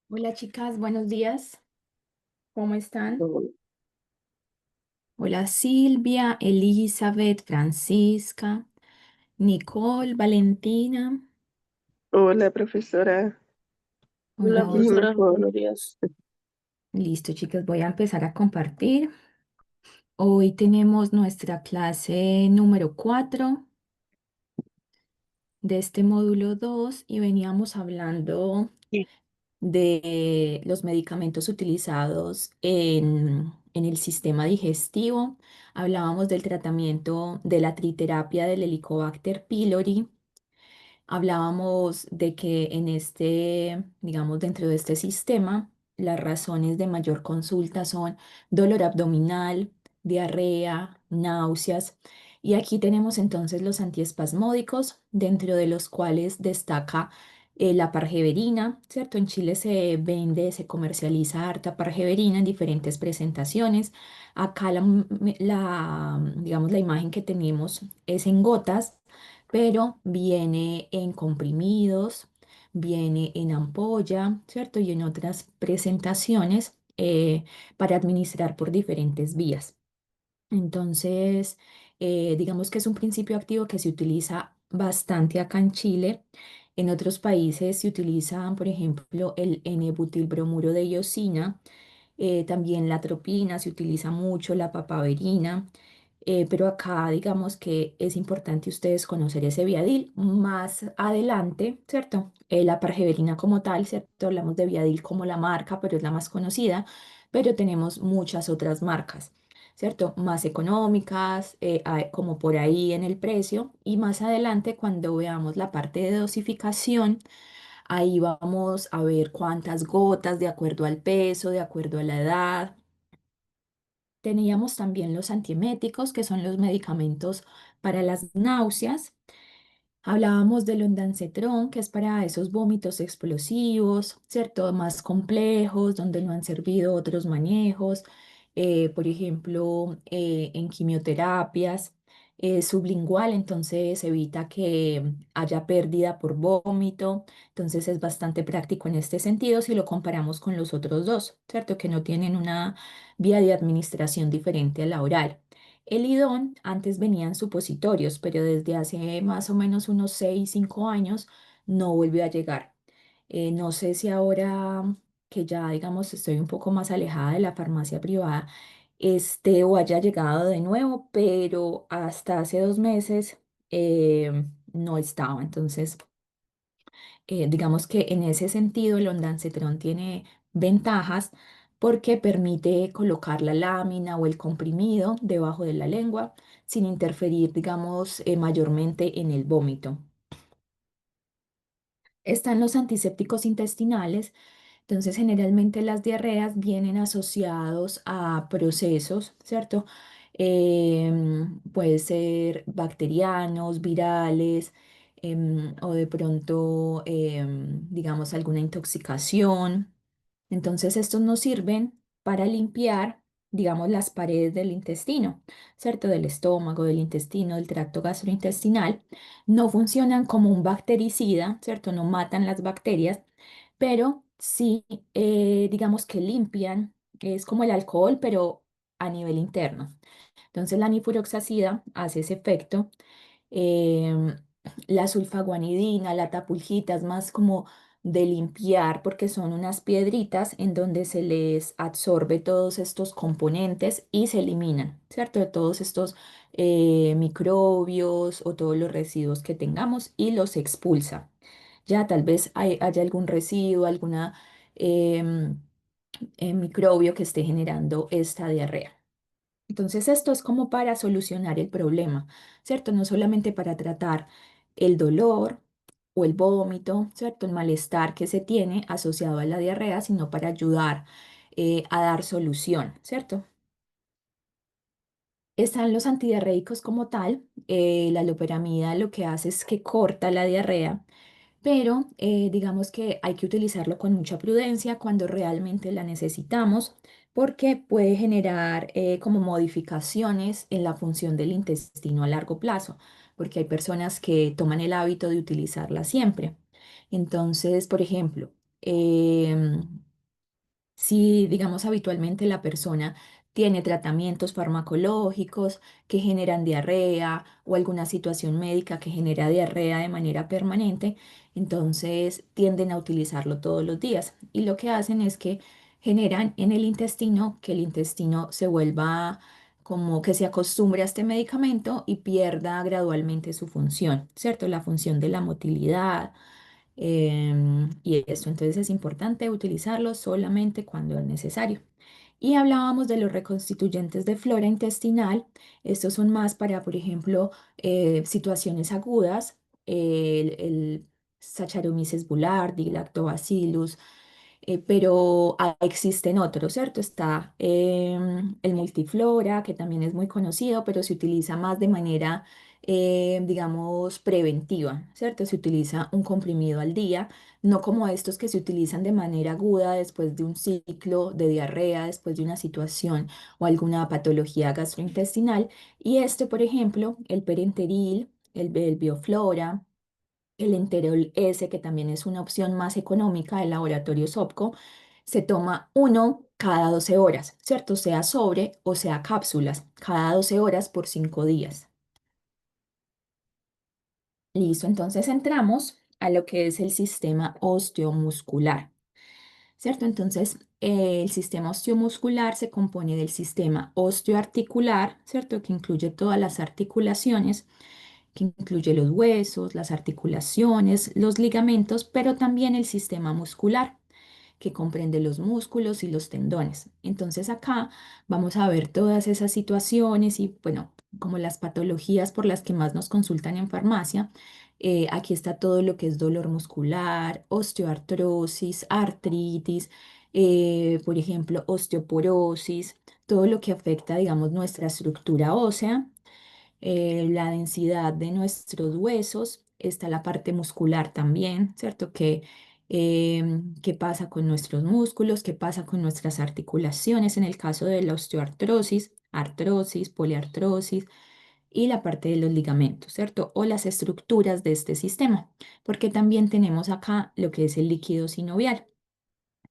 Hola chicas, buenos días. ¿Cómo están? Hola Silvia, Elizabeth, Francisca, Nicole, Valentina. Hola, profesora. Hola, Hola, hola. profesora, buenos días. Listo, chicas, voy a empezar a compartir. Hoy tenemos nuestra clase número 4 de este módulo 2 y veníamos hablando Sí. de los medicamentos utilizados en el sistema digestivo. Hablábamos del tratamiento de la triterapia del Helicobacter pylori. Hablábamos de que en este, digamos, dentro de este sistema, las razones de mayor consulta son dolor abdominal, diarrea, náuseas. Y aquí tenemos entonces los antiespasmódicos, dentro de los cuales destaca la pargeverina, ¿cierto? En Chile se vende, se comercializa harta pargeverina en diferentes presentaciones. Acá digamos, la imagen que tenemos es en gotas, pero viene en comprimidos, viene en ampolla, ¿cierto? Y en otras presentaciones para administrar por diferentes vías. Entonces, digamos que es un principio activo que se utiliza bastante acá en Chile. En otros países se utiliza, por ejemplo, el N-butilbromuro de iosina, también la atropina, se utiliza mucho la papaverina, pero acá digamos que es importante ustedes conocer ese Viadil. Más adelante, ¿cierto? La pargeverina como tal, ¿cierto? Hablamos de Viadil como la marca, pero es la más conocida, pero tenemos muchas otras marcas, ¿cierto? Más económicas, como por ahí en el precio. Y más adelante, cuando veamos la parte de dosificación, ahí vamos a ver cuántas gotas de acuerdo al peso, de acuerdo a la edad. Teníamos también los antieméticos, que son los medicamentos para las náuseas. Hablábamos del ondansetrón, que es para esos vómitos explosivos, ¿cierto? Más complejos, donde no han servido otros manejos, por ejemplo, en quimioterapias, sublingual, entonces evita que haya pérdida por vómito, entonces es bastante práctico en este sentido si lo comparamos con los otros dos, ¿cierto? Que no tienen una vía de administración diferente a la oral. El Idón antes venían supositorios, pero desde hace más o menos unos 6 5 años no volvió a llegar. No sé si ahora que ya, digamos, estoy un poco más alejada de la farmacia privada, o haya llegado de nuevo, pero hasta hace 2 meses no estaba. Entonces, digamos que en ese sentido el ondansetrón tiene ventajas porque permite colocar la lámina o el comprimido debajo de la lengua sin interferir, digamos, mayormente en el vómito. Están los antisépticos intestinales. Entonces, generalmente las diarreas vienen asociados a procesos, ¿cierto? Puede ser bacterianos, virales, o de pronto, digamos, alguna intoxicación. Entonces, estos nos sirven para limpiar, digamos, las paredes del intestino, ¿cierto? Del estómago, del intestino, del tracto gastrointestinal. No funcionan como un bactericida, ¿cierto? No matan las bacterias, pero sí, digamos que limpian, es como el alcohol, pero a nivel interno. Entonces, la nifuroxacida hace ese efecto. em, la sulfaguanidina, la tapulgita es más como de limpiar porque son unas piedritas en donde se les absorbe todos estos componentes y se eliminan, ¿cierto? De todos estos microbios o todos los residuos que tengamos y los expulsa. Ya tal vez haya algún residuo, alguna em, microbio que esté generando esta diarrea. Entonces, esto es como para solucionar el problema, ¿cierto? No solamente para tratar el dolor o el vómito, ¿cierto? El malestar que se tiene asociado a la diarrea, sino para ayudar a dar solución, ¿cierto? Están los antidiarreicos como tal. La loperamida lo que hace es que corta la diarrea, pero digamos que hay que utilizarlo con mucha prudencia cuando realmente la necesitamos, porque puede generar como modificaciones en la función del intestino a largo plazo, porque hay personas que toman el hábito de utilizarla siempre. Entonces, por ejemplo, em, si, digamos, habitualmente la persona tiene tratamientos farmacológicos que generan diarrea o alguna situación médica que genera diarrea de manera permanente, entonces tienden a utilizarlo todos los días. Y lo que hacen es que generan en el intestino que el intestino se vuelva como que se acostumbre a este medicamento y pierda gradualmente su función, ¿cierto? La función de la motilidad, y eso, entonces es importante utilizarlo solamente cuando es necesario. Y hablábamos de los reconstituyentes de flora intestinal. Estos son más para, por ejemplo, situaciones agudas, el Saccharomyces boulardii, Lactobacillus, pero existen otros, ¿cierto? Está el multiflora, que también es muy conocido, pero se utiliza más de manera, digamos, preventiva, ¿cierto? Se utiliza un comprimido al día, no como estos que se utilizan de manera aguda después de un ciclo de diarrea, después de una situación o alguna patología gastrointestinal. Y este, por ejemplo, el perenteril, el bioflora, el Enterol S, que también es una opción más económica del laboratorio Sopco, se toma uno cada 12 horas, ¿cierto? Sea sobre o sea cápsulas, cada 12 horas por 5 días. Listo, entonces entramos a lo que es el sistema osteomuscular, ¿cierto? Entonces, el sistema osteomuscular se compone del sistema osteoarticular, ¿cierto? Que incluye todas las articulaciones, que incluye los huesos, las articulaciones, los ligamentos, pero también el sistema muscular, que comprende los músculos y los tendones. Entonces acá vamos a ver todas esas situaciones y, bueno, como las patologías por las que más nos consultan en farmacia. Aquí está todo lo que es dolor muscular, osteoartrosis, artritis, por ejemplo, osteoporosis, todo lo que afecta, digamos, nuestra estructura ósea, la densidad de nuestros huesos, está la parte muscular también, ¿cierto? ¿Qué pasa con nuestros músculos? ¿Qué pasa con nuestras articulaciones en el caso de la osteoartrosis, artrosis, poliartrosis? Y la parte de los ligamentos, ¿cierto? O las estructuras de este sistema, porque también tenemos acá lo que es el líquido sinovial,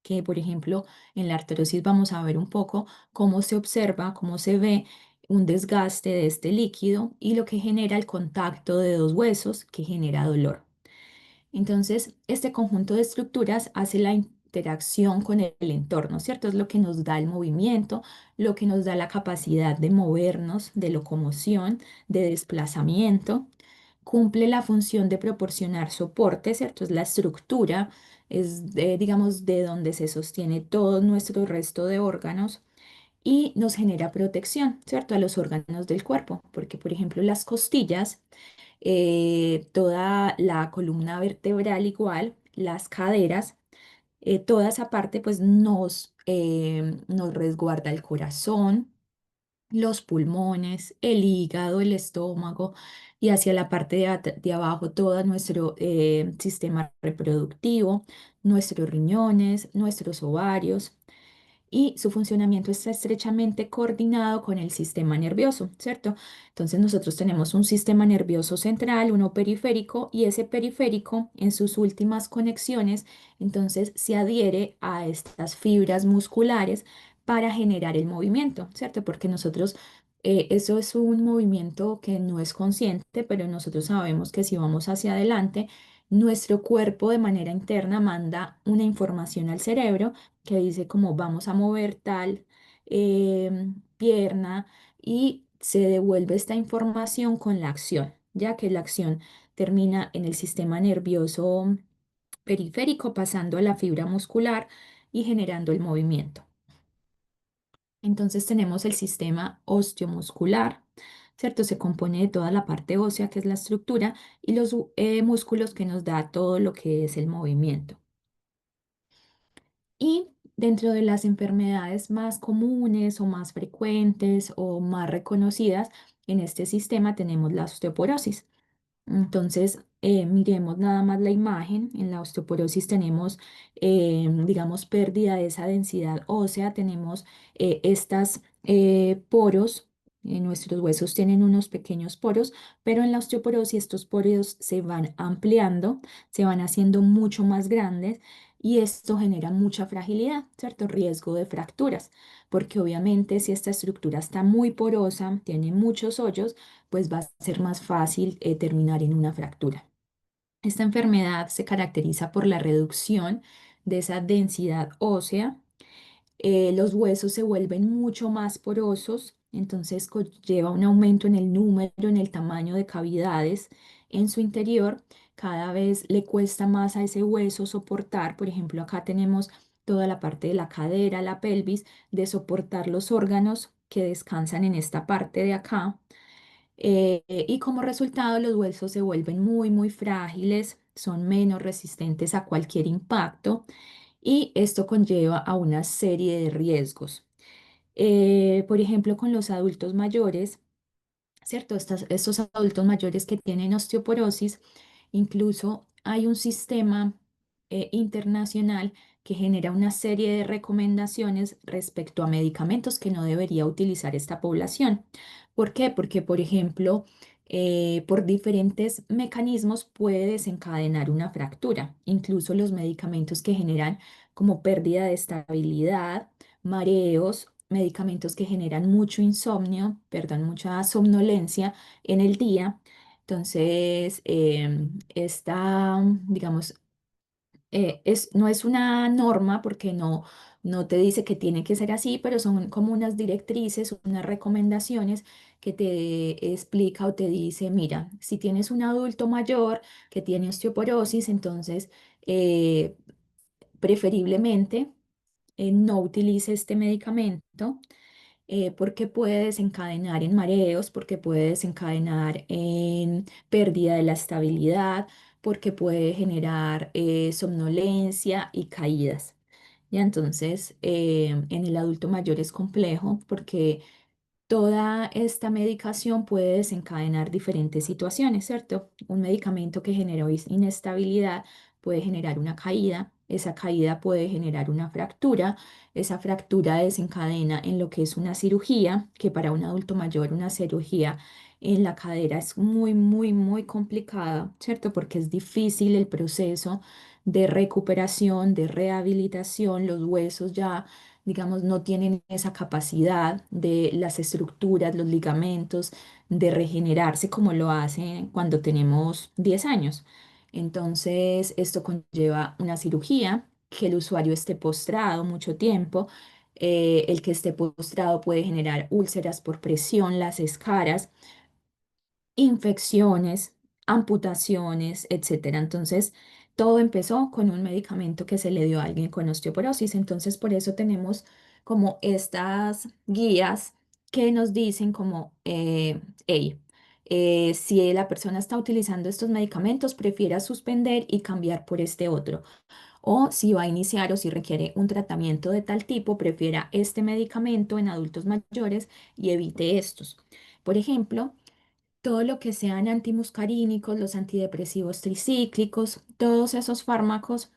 que por ejemplo en la artrosis vamos a ver un poco cómo se observa, cómo se ve un desgaste de este líquido y lo que genera el contacto de dos huesos que genera dolor. Entonces, este conjunto de estructuras hace la interacción con el entorno, ¿cierto? Es lo que nos da el movimiento, lo que nos da la capacidad de movernos, de locomoción, de desplazamiento. Cumple la función de proporcionar soporte, ¿cierto? Es la estructura, digamos, de donde se sostiene todo nuestro resto de órganos y nos genera protección, ¿cierto? A los órganos del cuerpo, porque, por ejemplo, las costillas, toda la columna vertebral igual, las caderas, toda esa parte pues nos resguarda el corazón, los pulmones, el hígado, el estómago y hacia la parte de abajo todo nuestro sistema reproductivo, nuestros riñones, nuestros ovarios, y su funcionamiento está estrechamente coordinado con el sistema nervioso, ¿cierto? Entonces nosotros tenemos un sistema nervioso central, uno periférico, y ese periférico en sus últimas conexiones, entonces se adhiere a estas fibras musculares para generar el movimiento, ¿cierto? Porque nosotros, eso es un movimiento que no es consciente, pero nosotros sabemos que si vamos hacia adelante, nuestro cuerpo de manera interna manda una información al cerebro que dice como vamos a mover tal pierna y se devuelve esta información con la acción, ya que la acción termina en el sistema nervioso periférico pasando a la fibra muscular y generando el movimiento. Entonces tenemos el sistema osteomuscular, ¿cierto? Se compone de toda la parte ósea, que es la estructura, y los músculos que nos da todo lo que es el movimiento. Y dentro de las enfermedades más comunes o más frecuentes o más reconocidas en este sistema tenemos la osteoporosis. Entonces, miremos nada más la imagen. En la osteoporosis tenemos, digamos, pérdida de esa densidad ósea, tenemos estas poros, Nuestros huesos tienen unos pequeños poros, pero en la osteoporosis estos poros se van ampliando, se van haciendo mucho más grandes y esto genera mucha fragilidad, ¿cierto? Riesgo de fracturas, porque obviamente si esta estructura está muy porosa, tiene muchos hoyos, pues va a ser más fácil terminar en una fractura. Esta enfermedad se caracteriza por la reducción de esa densidad ósea. Los huesos se vuelven mucho más porosos, entonces lleva un aumento en el número, en el tamaño de cavidades en su interior. Cada vez le cuesta más a ese hueso soportar, por ejemplo, acá tenemos toda la parte de la cadera, la pelvis, de soportar los órganos que descansan en esta parte de acá. Y como resultado, los huesos se vuelven muy frágiles, son menos resistentes a cualquier impacto y esto conlleva a una serie de riesgos. Por ejemplo, con los adultos mayores, ¿cierto? Estos adultos mayores que tienen osteoporosis, incluso hay un sistema internacional que genera una serie de recomendaciones respecto a medicamentos que no debería utilizar esta población. ¿Por qué? Porque, por ejemplo, por diferentes mecanismos puede desencadenar una fractura. Incluso los medicamentos que generan como pérdida de estabilidad, mareos, medicamentos que generan mucho insomnio, perdón, mucha somnolencia en el día. Entonces, digamos, no es una norma porque no te dice que tiene que ser así, pero son como unas directrices, unas recomendaciones que te explica o te dice, mira, si tienes un adulto mayor que tiene osteoporosis, entonces eh, preferiblemente no utilice este medicamento porque puede desencadenar en mareos, porque puede desencadenar en pérdida de la estabilidad, porque puede generar somnolencia y caídas. Ya entonces, en el adulto mayor es complejo porque toda esta medicación puede desencadenar diferentes situaciones, ¿cierto? Un medicamento que genera inestabilidad puede generar una caída, esa caída puede generar una fractura, esa fractura desencadena en lo que es una cirugía, que para un adulto mayor una cirugía en la cadera es muy complicada, ¿cierto? Porque es difícil el proceso de recuperación, de rehabilitación, los huesos ya digamos, no tienen esa capacidad de las estructuras, los ligamentos, de regenerarse como lo hacen cuando tenemos 10 años. Entonces, esto conlleva una cirugía, que el usuario esté postrado mucho tiempo. El que esté postrado puede generar úlceras por presión, las escaras, infecciones, amputaciones, etcétera. Entonces, todo empezó con un medicamento que se le dio a alguien con osteoporosis. Entonces, por eso tenemos como estas guías que nos dicen como, hey, si la persona está utilizando estos medicamentos, prefiera suspender y cambiar por este otro. O si va a iniciar o si requiere un tratamiento de tal tipo, prefiera este medicamento en adultos mayores y evite estos. Por ejemplo, todo lo que sean antimuscarínicos, los antidepresivos tricíclicos, todos esos fármacos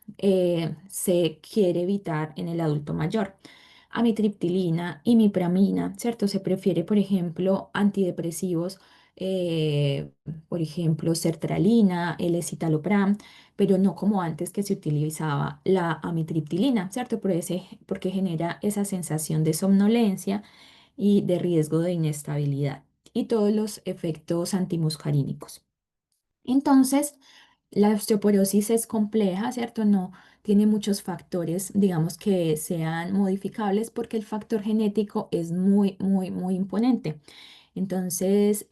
se quiere evitar en el adulto mayor. Amitriptilina, imipramina, ¿cierto? Se prefiere, por ejemplo, antidepresivos, eh, por ejemplo, sertralina, el escitalopram, pero no como antes que se utilizaba la amitriptilina, ¿cierto? Porque genera esa sensación de somnolencia y de riesgo de inestabilidad y todos los efectos antimuscarínicos. Entonces, la osteoporosis es compleja, ¿cierto? No tiene muchos factores, digamos, que sean modificables porque el factor genético es muy imponente. Entonces,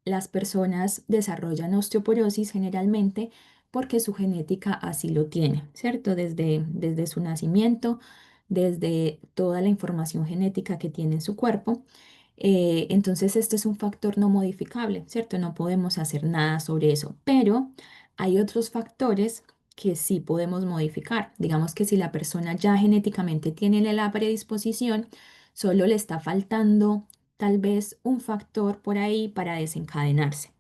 las personas desarrollan osteoporosis generalmente porque su genética así lo tiene, ¿cierto? Desde su nacimiento, desde toda la información genética que tiene en su cuerpo. Entonces, este es un factor no modificable, ¿cierto? No podemos hacer nada sobre eso, pero hay otros factores que sí podemos modificar. Digamos que si la persona ya genéticamente tiene la predisposición, solo le está faltando tal vez un factor por ahí para desencadenarse.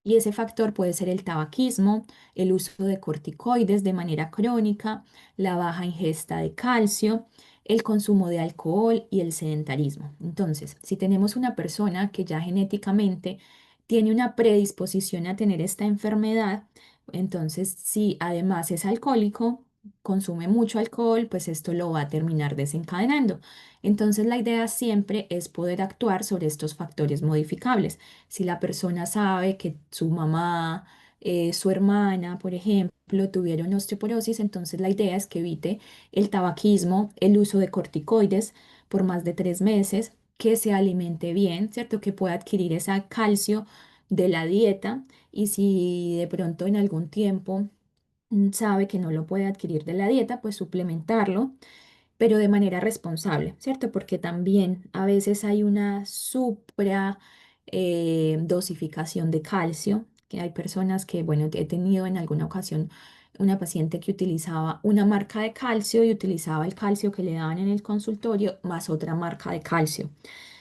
Y ese factor puede ser el tabaquismo, el uso de corticoides de manera crónica, la baja ingesta de calcio, el consumo de alcohol y el sedentarismo. Entonces, si tenemos una persona que ya genéticamente tiene una predisposición a tener esta enfermedad, entonces si además es alcohólico, consume mucho alcohol, pues esto lo va a terminar desencadenando. Entonces, la idea siempre es poder actuar sobre estos factores modificables. Si la persona sabe que su mamá, su hermana, por ejemplo, tuvieron osteoporosis, entonces la idea es que evite el tabaquismo, el uso de corticoides por más de 3 meses, que se alimente bien, ¿cierto? Que pueda adquirir ese calcio de la dieta y si de pronto en algún tiempo sabe que no lo puede adquirir de la dieta, pues suplementarlo pero de manera responsable, ¿cierto? Porque también a veces hay una supra dosificación de calcio, que hay personas que, bueno, he tenido en alguna ocasión una paciente que utilizaba una marca de calcio y utilizaba el calcio que le daban en el consultorio más otra marca de calcio.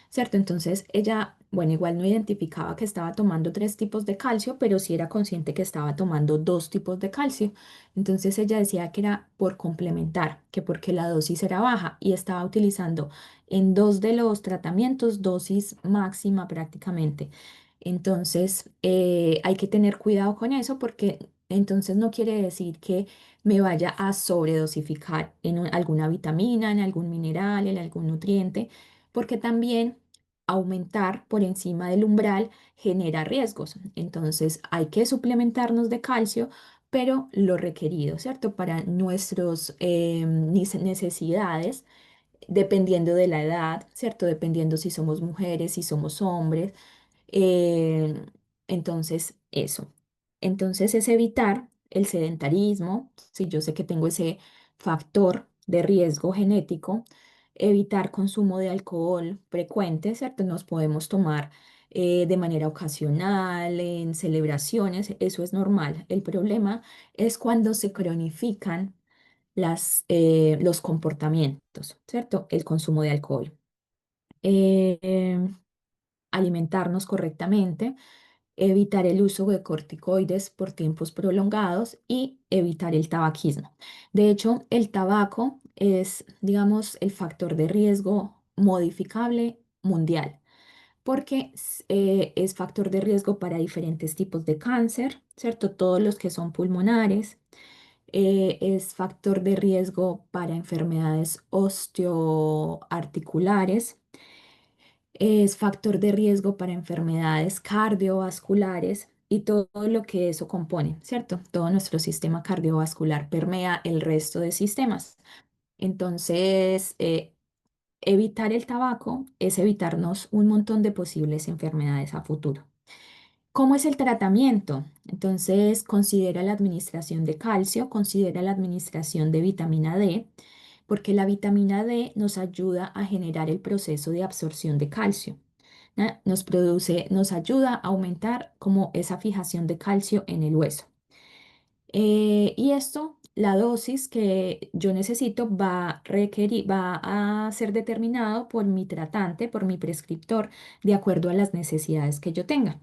¿Cierto? Entonces ella, bueno, igual no identificaba que estaba tomando 3 tipos de calcio, pero sí era consciente que estaba tomando 2 tipos de calcio. Entonces ella decía que era por complementar, que porque la dosis era baja y estaba utilizando en 2 de los tratamientos dosis máxima prácticamente. Entonces hay que tener cuidado con eso porque entonces no quiere decir que me vaya a sobredosificar en alguna vitamina, en algún mineral, en algún nutriente, porque también aumentar por encima del umbral genera riesgos. Entonces hay que suplementarnos de calcio, pero lo requerido, ¿cierto? Para nuestras necesidades, dependiendo de la edad, ¿cierto? Dependiendo si somos mujeres, si somos hombres. eh, entonces, eso. Entonces es evitar el sedentarismo, si yo sé que tengo ese factor de riesgo genético, evitar consumo de alcohol frecuente, ¿cierto? Nos podemos tomar de manera ocasional, en celebraciones, eso es normal. El problema es cuando se cronifican los comportamientos, ¿cierto? El consumo de alcohol. Eh, Alimentarnos correctamente, evitar el uso de corticoides por tiempos prolongados y evitar el tabaquismo. De hecho, el tabaco es, digamos, el factor de riesgo modificable mundial porque es factor de riesgo para diferentes tipos de cáncer, ¿cierto? Todos los que son pulmonares. Es factor de riesgo para enfermedades osteoarticulares, es factor de riesgo para enfermedades cardiovasculares y todo lo que eso compone, ¿cierto? Todo nuestro sistema cardiovascular permea el resto de sistemas. Entonces, evitar el tabaco es evitarnos un montón de posibles enfermedades a futuro. ¿Cómo es el tratamiento? Entonces, considera la administración de calcio, considera la administración de vitamina D, porque la vitamina D nos ayuda a generar el proceso de absorción de calcio. ¿Ah? Nos ayuda a aumentar como esa fijación de calcio en el hueso. Y esto, la dosis que yo necesito va a ser determinado por mi tratante, por mi prescriptor, de acuerdo a las necesidades que yo tenga.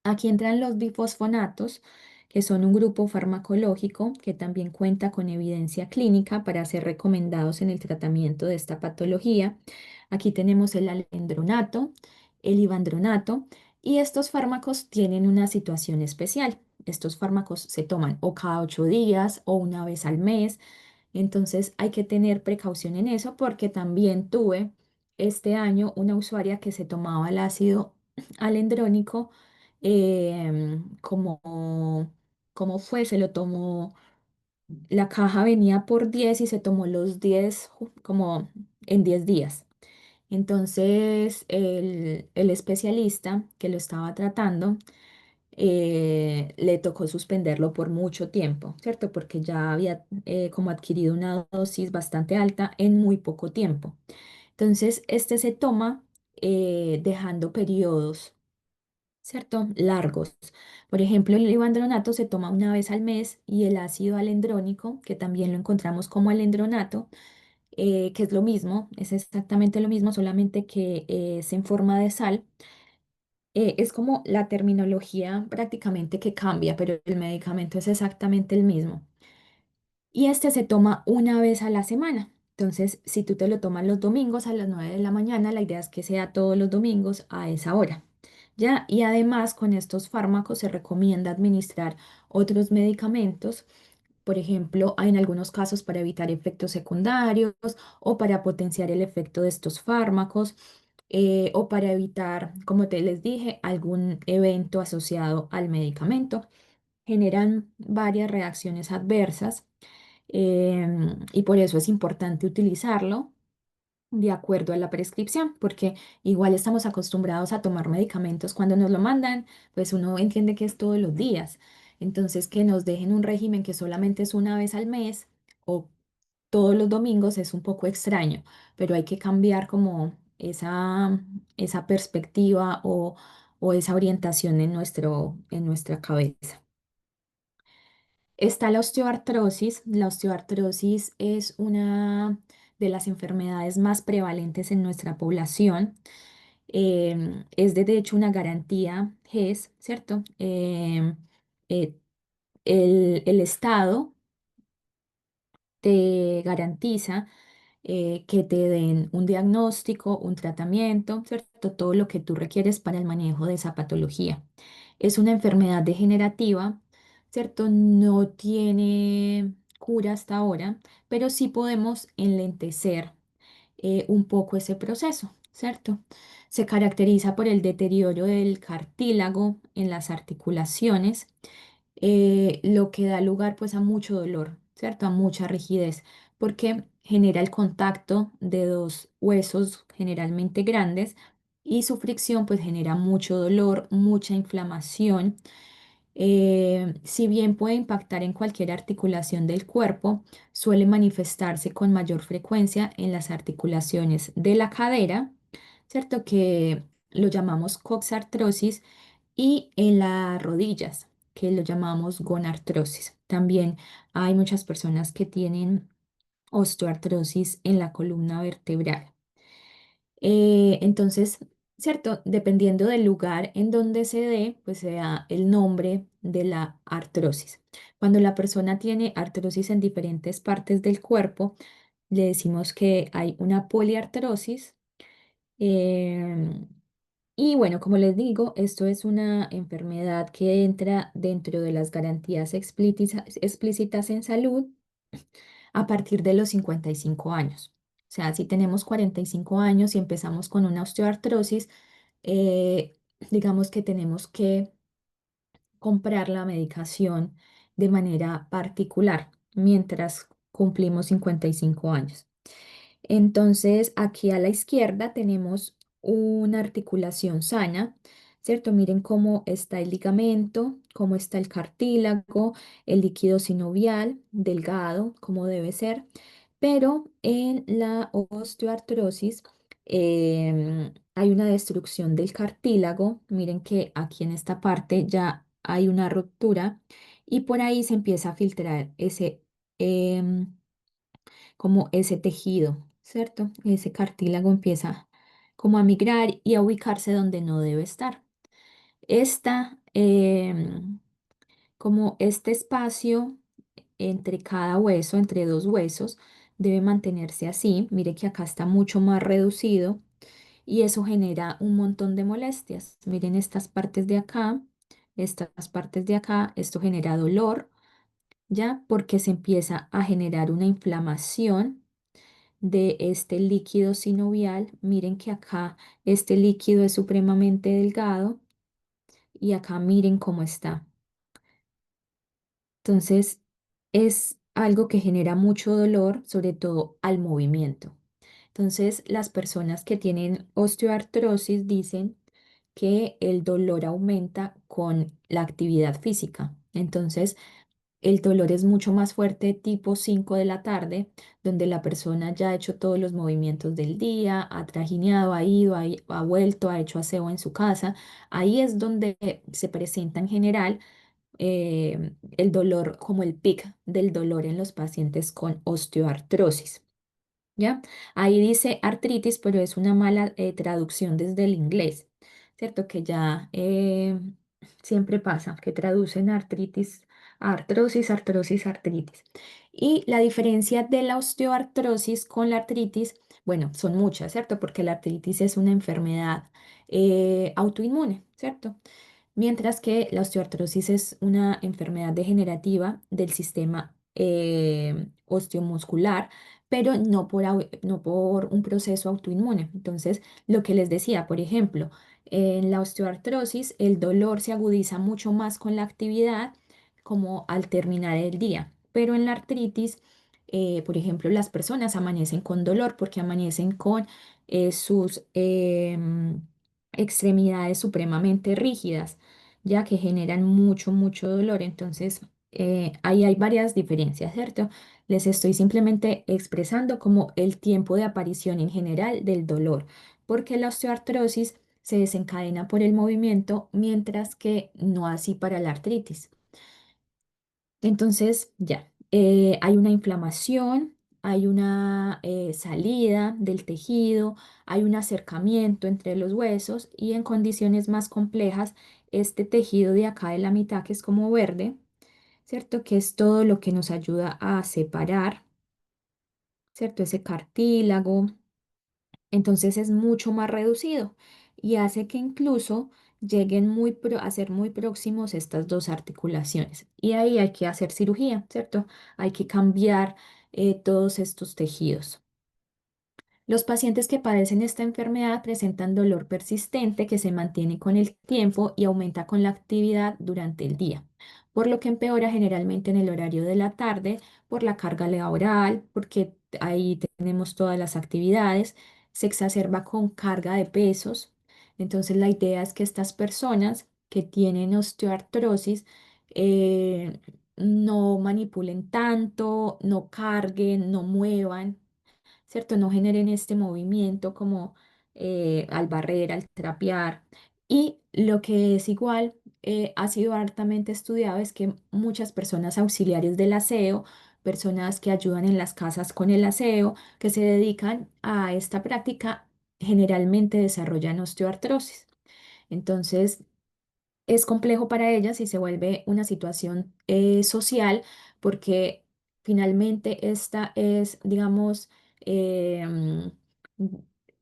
Aquí entran los bifosfonatos, que son un grupo farmacológico que también cuenta con evidencia clínica para ser recomendados en el tratamiento de esta patología. Aquí tenemos el alendronato, el ivandronato, y estos fármacos tienen una situación especial. Estos fármacos se toman o cada 8 días o una vez al mes, entonces hay que tener precaución en eso porque también tuve este año una usuaria que se tomaba el ácido alendrónico como fue, se lo tomó, la caja venía por 10 y se tomó los 10 como en 10 días. Entonces el especialista que lo estaba tratando le tocó suspenderlo por mucho tiempo, ¿cierto? Porque ya había como adquirido una dosis bastante alta en muy poco tiempo. Entonces, este se toma dejando periodos, ¿cierto? Largos. Por ejemplo, el levandronato se toma una vez al mes y el ácido alendrónico, que también lo encontramos como alendronato, que es lo mismo, es exactamente lo mismo, solamente que es en forma de sal. Es como la terminología prácticamente que cambia, pero el medicamento es exactamente el mismo. Y este se toma una vez a la semana. Entonces, si tú te lo tomas los domingos a las 9 de la mañana, la idea es que sea todos los domingos a esa hora. ¿Ya? Y además con estos fármacos se recomienda administrar otros medicamentos, por ejemplo, en algunos casos para evitar efectos secundarios o para potenciar el efecto de estos fármacos, o para evitar, como te les dije, algún evento asociado al medicamento. Generan varias reacciones adversas, y por eso es importante utilizarlo de acuerdo a la prescripción, porque igual estamos acostumbrados a tomar medicamentos cuando nos lo mandan, pues uno entiende que es todos los días. Entonces, que nos dejen un régimen que solamente es una vez al mes o todos los domingos es un poco extraño, pero hay que cambiar como esa perspectiva o esa orientación en nuestra cabeza. Está la osteoartrosis. La osteoartrosis es una de las enfermedades más prevalentes en nuestra población. Es de hecho una garantía GES, ¿cierto? Eh, el Estado te garantiza que te den un diagnóstico, un tratamiento, ¿cierto? Todo lo que tú requieres para el manejo de esa patología. Es una enfermedad degenerativa, ¿cierto? No tiene cura hasta ahora, pero sí podemos enlentecer un poco ese proceso, ¿cierto? Se caracteriza por el deterioro del cartílago en las articulaciones, lo que da lugar pues a mucho dolor, ¿cierto? A mucha rigidez, porque genera el contacto de dos huesos generalmente grandes y su fricción pues genera mucho dolor, mucha inflamación. Si bien puede impactar en cualquier articulación del cuerpo, suele manifestarse con mayor frecuencia en las articulaciones de la cadera, ¿cierto? Que lo llamamos coxartrosis, y en las rodillas, que lo llamamos gonartrosis. También hay muchas personas que tienen osteoartrosis en la columna vertebral. Entonces, ¿cierto? Dependiendo del lugar en donde se dé, pues se da el nombre de la artrosis. Cuando la persona tiene artrosis en diferentes partes del cuerpo, le decimos que hay una poliartrosis. em, y bueno, como les digo, esto es una enfermedad que entra dentro de las garantías explícitas en salud a partir de los 55 años. O sea, si tenemos 45 años y empezamos con una osteoartrosis, eh, digamos que tenemos que comprar la medicación de manera particular mientras cumplimos 55 años. Entonces, aquí a la izquierda tenemos una articulación sana, ¿cierto? Miren cómo está el ligamento, cómo está el cartílago, el líquido sinovial, delgado, como debe ser. Pero en la osteoartrosis hay una destrucción del cartílago. Miren que aquí en esta parte ya hay una ruptura y por ahí se empieza a filtrar em, como ese tejido, ¿cierto? Ese cartílago empieza como a migrar y a ubicarse donde no debe estar. Esta, como este espacio entre cada hueso, entre dos huesos, debe mantenerse así. Mire que acá está mucho más reducido y eso genera un montón de molestias. Miren estas partes de acá, esto genera dolor, ¿ya? Porque se empieza a generar una inflamación de este líquido sinovial. Miren que acá este líquido es supremamente delgado y acá miren cómo está. Entonces es algo que genera mucho dolor, sobre todo al movimiento. Entonces las personas que tienen osteoartrosis dicen que el dolor aumenta con la actividad física. Entonces el dolor es mucho más fuerte tipo 5 de la tarde, donde la persona ya ha hecho todos los movimientos del día, ha trajineado, ha ido, ha vuelto, ha hecho aseo en su casa. Ahí es donde se presenta en general el dolor, como el pic del dolor en los pacientes con osteoartrosis. ¿Ya? Ahí dice artritis, pero es una mala traducción desde el inglés, ¿cierto? Que ya siempre pasa, que traducen artritis, a artrosis, artrosis, artritis. Y la diferencia de la osteoartrosis con la artritis, bueno, son muchas, ¿cierto? Porque la artritis es una enfermedad autoinmune, ¿cierto? Mientras que la osteoartrosis es una enfermedad degenerativa del sistema osteomuscular, pero no por un proceso autoinmune. Entonces, lo que les decía, por ejemplo, en la osteoartrosis el dolor se agudiza mucho más con la actividad, como al terminar el día, pero en la artritis, por ejemplo, las personas amanecen con dolor porque amanecen con sus extremidades supremamente rígidas, ya que generan mucho, mucho dolor. Entonces, ahí hay varias diferencias, ¿cierto? Les estoy simplemente expresando como el tiempo de aparición en general del dolor, porque la osteoartrosis se desencadena por el movimiento, mientras que no así para la artritis. Entonces, ya, hay una inflamación, hay una salida del tejido, hay un acercamiento entre los huesos y en condiciones más complejas, este tejido de acá de la mitad, que es como verde, ¿cierto? Que es todo lo que nos ayuda a separar, ¿cierto? Ese cartílago, entonces es mucho más reducido y hace que incluso lleguen a ser muy próximos estas dos articulaciones. Y ahí hay que hacer cirugía, ¿cierto? Hay que cambiar todos estos tejidos. Los pacientes que padecen esta enfermedad presentan dolor persistente que se mantiene con el tiempo y aumenta con la actividad durante el día, por lo que empeora generalmente en el horario de la tarde por la carga laboral, porque ahí tenemos todas las actividades, se exacerba con carga de pesos. Entonces la idea es que estas personas que tienen osteoartrosis no manipulen tanto, no carguen, no muevan, ¿cierto? No generen este movimiento como al barrer, al trapear. Y lo que es igual, ha sido hartamente estudiado, es que muchas personas auxiliares del aseo, personas que ayudan en las casas con el aseo, que se dedican a esta práctica, generalmente desarrollan osteoartrosis. Entonces, es complejo para ellas y se vuelve una situación social, porque finalmente esta es, digamos, mm,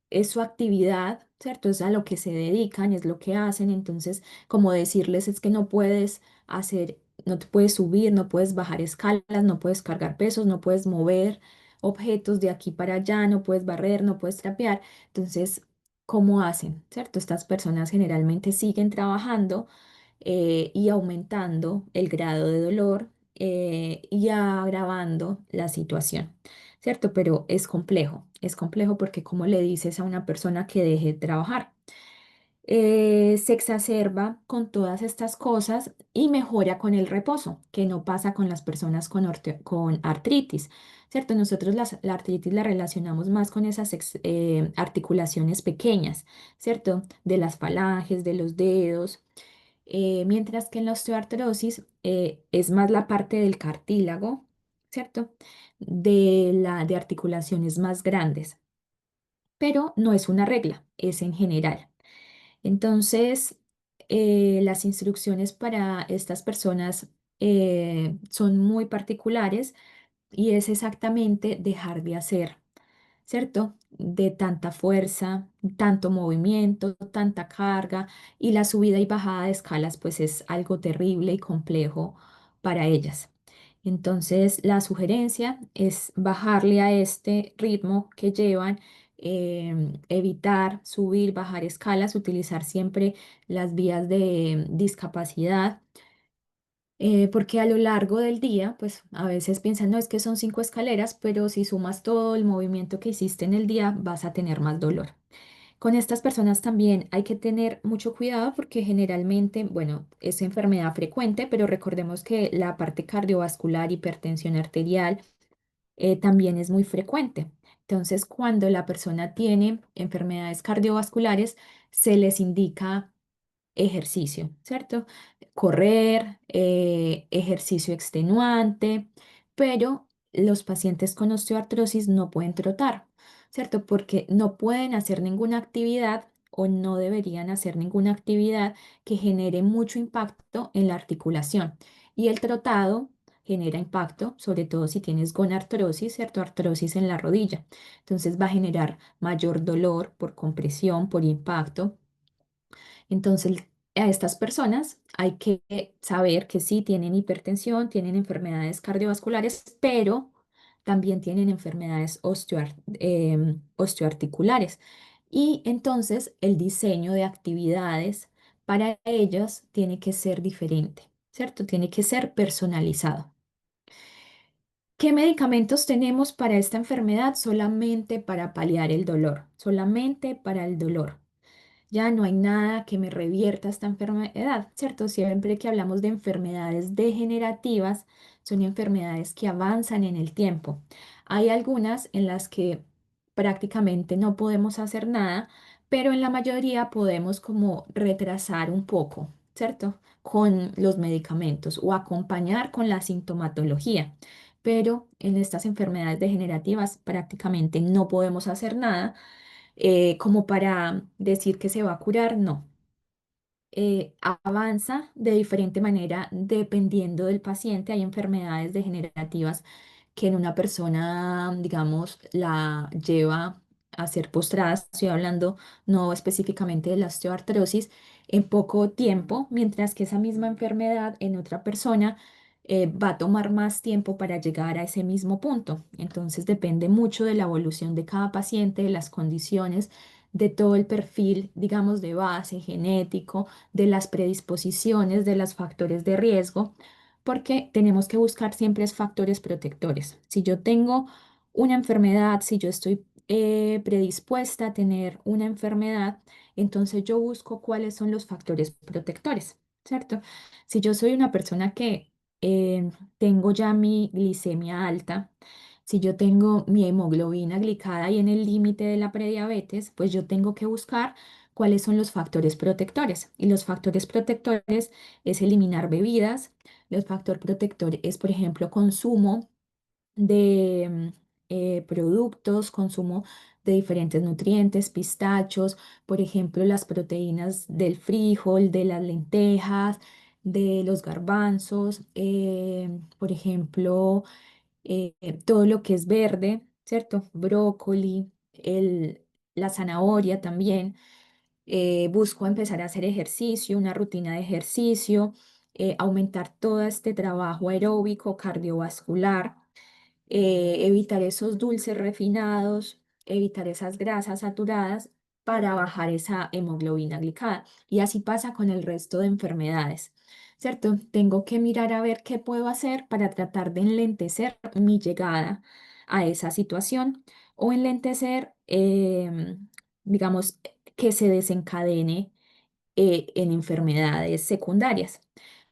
es su actividad, ¿cierto? Es a lo que se dedican, es lo que hacen. Entonces, como decirles es que no puedes hacer, no te puedes subir, no puedes bajar escalas, no puedes cargar pesos, no puedes mover objetos de aquí para allá, no puedes barrer, no puedes trapear. Entonces, ¿cómo hacen? ¿Cierto? Estas personas generalmente siguen trabajando y aumentando el grado de dolor y agravando la situación, ¿cierto? Pero es complejo porque ¿cómo le dices a una persona que deje de trabajar? Se exacerba con todas estas cosas y mejora con el reposo, que no pasa con las personas con artritis, ¿cierto? Nosotros la artritis la relacionamos más con esas articulaciones pequeñas, ¿cierto? De las falanges, de los dedos, mientras que en la osteoartrosis es más la parte del cartílago, ¿cierto? De articulaciones más grandes, pero no es una regla, es en general. Entonces, las instrucciones para estas personas son muy particulares y es exactamente dejar de hacer, ¿cierto? De tanta fuerza, tanto movimiento, tanta carga y la subida y bajada de escalas, pues es algo terrible y complejo para ellas. Entonces, la sugerencia es bajarle a este ritmo que llevan, evitar subir, bajar escalas, utilizar siempre las vías de discapacidad, porque a lo largo del día, pues a veces piensan, no, es que son 5 escaleras, pero si sumas todo el movimiento que hiciste en el día, vas a tener más dolor. Con estas personas también hay que tener mucho cuidado porque generalmente, bueno, es enfermedad frecuente, pero recordemos que la parte cardiovascular, hipertensión arterial, también es muy frecuente. Entonces, cuando la persona tiene enfermedades cardiovasculares, se les indica ejercicio, ¿cierto? Correr, ejercicio extenuante, pero los pacientes con osteoartrosis no pueden trotar, ¿cierto? Porque no pueden hacer ninguna actividad o no deberían hacer ninguna actividad que genere mucho impacto en la articulación. Y el trotado genera impacto, sobre todo si tienes gonartrosis, ¿cierto? Artrosis en la rodilla. Entonces va a generar mayor dolor por compresión, por impacto. Entonces, a estas personas hay que saber que sí tienen hipertensión, tienen enfermedades cardiovasculares, pero también tienen enfermedades osteoarticulares. Y entonces el diseño de actividades para ellos tiene que ser diferente, ¿cierto? Tiene que ser personalizado. ¿Qué medicamentos tenemos para esta enfermedad? Solamente para paliar el dolor, solamente para el dolor. Ya no hay nada que me revierta esta enfermedad, ¿cierto? Siempre que hablamos de enfermedades degenerativas, son enfermedades que avanzan en el tiempo. Hay algunas en las que prácticamente no podemos hacer nada, pero en la mayoría podemos como retrasar un poco, ¿cierto? Con los medicamentos o acompañar con la sintomatología. Pero en estas enfermedades degenerativas prácticamente no podemos hacer nada como para decir que se va a curar, no. Avanza de diferente manera dependiendo del paciente. Hay enfermedades degenerativas que en una persona, digamos, la lleva a ser postrada. Estoy hablando no específicamente de la osteoartrosis en poco tiempo, mientras que esa misma enfermedad en otra persona va a tomar más tiempo para llegar a ese mismo punto. Entonces depende mucho de la evolución de cada paciente, de las condiciones, de todo el perfil, digamos, de base genético, de las predisposiciones, de los factores de riesgo, porque tenemos que buscar siempre es factores protectores. Si yo tengo una enfermedad, si yo estoy predispuesta a tener una enfermedad, entonces yo busco cuáles son los factores protectores, ¿cierto? Si yo soy una persona que tengo ya mi glicemia alta, si yo tengo mi hemoglobina glicada y en el límite de la prediabetes, pues yo tengo que buscar cuáles son los factores protectores. Y los factores protectores es eliminar bebidas. Los factores protectores es, por ejemplo, consumo de productos, consumo de diferentes nutrientes, pistachos, por ejemplo, las proteínas del frijol, de las lentejas, de los garbanzos, por ejemplo, todo lo que es verde, ¿cierto? Brócoli, la zanahoria también. Busco empezar a hacer ejercicio, una rutina de ejercicio, aumentar todo este trabajo aeróbico, cardiovascular, evitar esos dulces refinados, evitar esas grasas saturadas para bajar esa hemoglobina glicada. Y así pasa con el resto de enfermedades, ¿cierto? Tengo que mirar a ver qué puedo hacer para tratar de enlentecer mi llegada a esa situación o enlentecer, digamos, que se desencadene en enfermedades secundarias.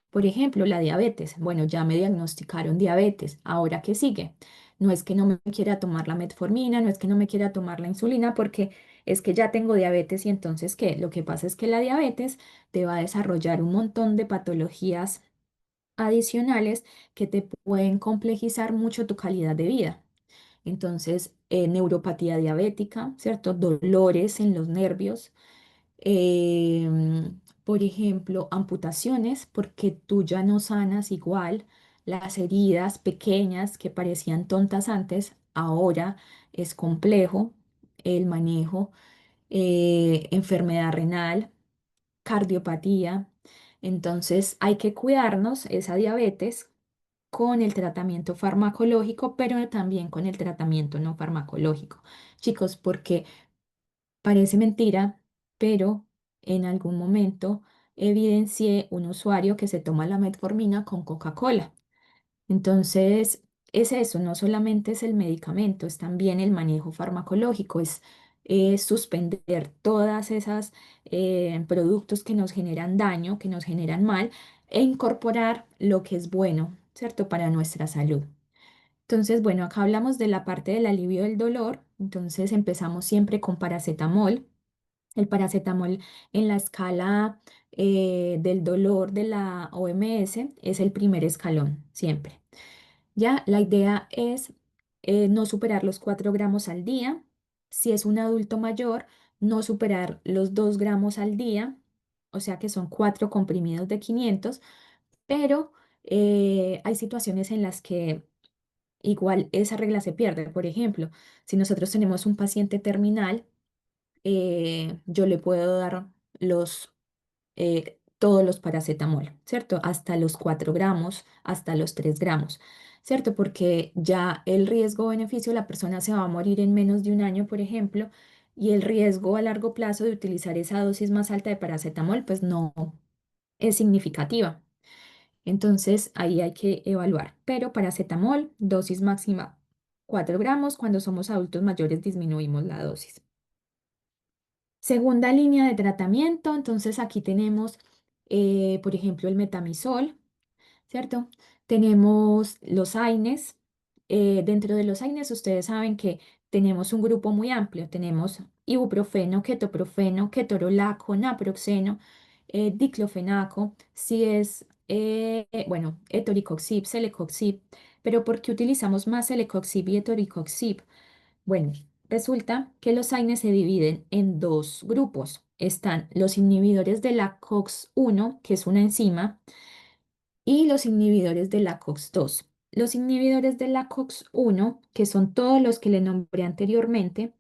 Por ejemplo, la diabetes. Bueno, ya me diagnosticaron diabetes. ¿Ahora qué sigue? No es que no me quiera tomar la metformina, no es que no me quiera tomar la insulina, porque es que ya tengo diabetes y entonces, ¿qué? Lo que pasa es que la diabetes te va a desarrollar un montón de patologías adicionales que te pueden complejizar mucho tu calidad de vida. Entonces, neuropatía diabética, ¿cierto? Dolores en los nervios, por ejemplo, amputaciones, porque tú ya no sanas igual las heridas pequeñas que parecían tontas antes, ahora es complejo el manejo, enfermedad renal, cardiopatía. Entonces hay que cuidarnos esa diabetes con el tratamiento farmacológico, pero también con el tratamiento no farmacológico. Chicos, porque parece mentira, pero en algún momento evidencié un usuario que se toma la metformina con Coca-Cola. Entonces, es eso, no solamente es el medicamento, es también el manejo farmacológico, es suspender todas esas productos que nos generan daño, que nos generan mal, e incorporar lo que es bueno, ¿cierto? Para nuestra salud. Entonces, bueno, acá hablamos de la parte del alivio del dolor, entonces empezamos siempre con paracetamol. El paracetamol en la escala del dolor de la OMS es el primer escalón, siempre. Ya la idea es no superar los 4 gramos al día. Si es un adulto mayor, no superar los 2 gramos al día, o sea que son 4 comprimidos de 500, pero Hay situaciones en las que igual esa regla se pierde. Por ejemplo, si nosotros tenemos un paciente terminal, yo le puedo dar todos los paracetamol, ¿cierto? Hasta los 4 gramos, hasta los 3 gramos, ¿cierto? Porque ya el riesgo-beneficio, la persona se va a morir en menos de un año, por ejemplo, y el riesgo a largo plazo de utilizar esa dosis más alta de paracetamol, pues no es significativa. Entonces ahí hay que evaluar. Pero paracetamol, dosis máxima 4 gramos, cuando somos adultos mayores disminuimos la dosis. Segunda línea de tratamiento, entonces aquí tenemos, por ejemplo, el metamizol, ¿cierto? Tenemos los AINES. Dentro de los AINES, ustedes saben que tenemos un grupo muy amplio. Tenemos ibuprofeno, ketoprofeno, ketorolaco, naproxeno, diclofenaco, si es, bueno, etoricoxib, celecoxib. Pero ¿por qué utilizamos más celecoxib y etoricoxib? Bueno, resulta que los AINES se dividen en dos grupos. Están los inhibidores de la COX-1, que es una enzima, y los inhibidores de la COX-2. Los inhibidores de la COX-1, que son todos los que le nombré anteriormente,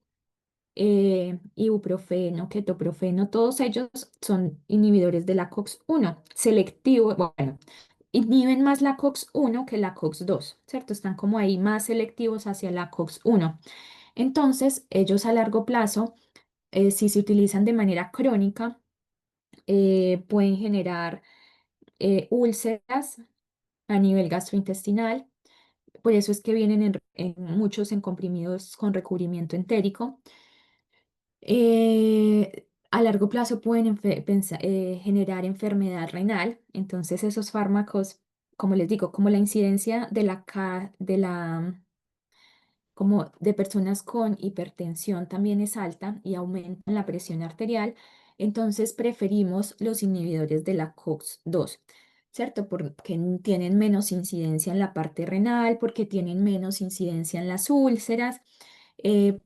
ibuprofeno, ketoprofeno, todos ellos son inhibidores de la COX-1, selectivo, bueno, inhiben más la COX-1 que la COX-2, ¿cierto? Están como ahí más selectivos hacia la COX-1. Entonces, ellos a largo plazo, si se utilizan de manera crónica, pueden generar úlceras a nivel gastrointestinal. Por eso es que vienen en muchos en comprimidos con recubrimiento entérico. A largo plazo pueden generar enfermedad renal. Entonces, esos fármacos, como les digo, como la incidencia como de personas con hipertensión también es alta y aumentan la presión arterial, entonces preferimos los inhibidores de la COX-2, ¿cierto? Porque tienen menos incidencia en la parte renal, porque tienen menos incidencia en las úlceras, eh,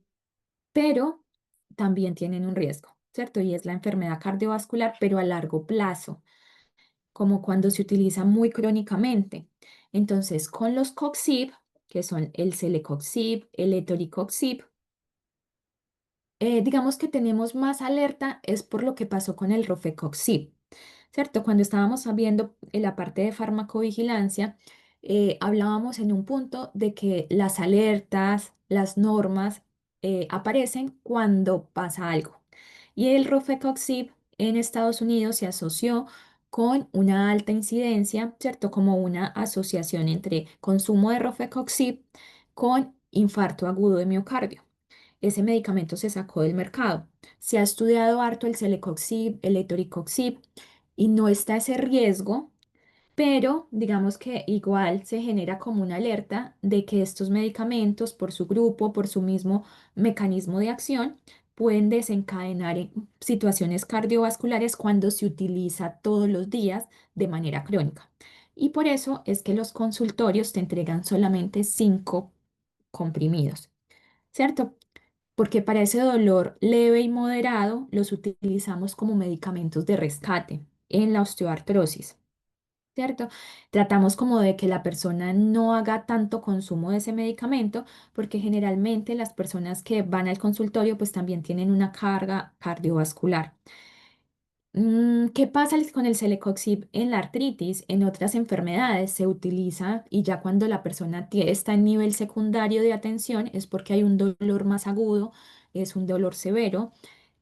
pero también tienen un riesgo, ¿cierto? Y es la enfermedad cardiovascular, pero a largo plazo, como cuando se utiliza muy crónicamente. Entonces, con los COXIB, que son el celecoxib, el etoricoxib, digamos que tenemos más alerta es por lo que pasó con el rofecoxib, ¿cierto? Cuando estábamos viendo en la parte de farmacovigilancia, hablábamos en un punto de que las alertas, las normas aparecen cuando pasa algo. Y el rofecoxib en Estados Unidos se asoció con una alta incidencia, ¿cierto? Como una asociación entre consumo de rofecoxib con infarto agudo de miocardio. Ese medicamento se sacó del mercado. Se ha estudiado harto el celecoxib, el etoricoxib y no está ese riesgo, pero digamos que igual se genera como una alerta de que estos medicamentos, por su grupo, por su mismo mecanismo de acción, pueden desencadenar en situaciones cardiovasculares cuando se utiliza todos los días de manera crónica. Y por eso es que los consultorios te entregan solamente 5 comprimidos, ¿cierto? Porque para ese dolor leve y moderado los utilizamos como medicamentos de rescate en la osteoartrosis, ¿cierto? Tratamos como de que la persona no haga tanto consumo de ese medicamento, porque generalmente las personas que van al consultorio pues también tienen una carga cardiovascular. ¿Qué pasa con el celecoxib en la artritis? En otras enfermedades se utiliza y ya cuando la persona está en nivel secundario de atención es porque hay un dolor más agudo, es un dolor severo.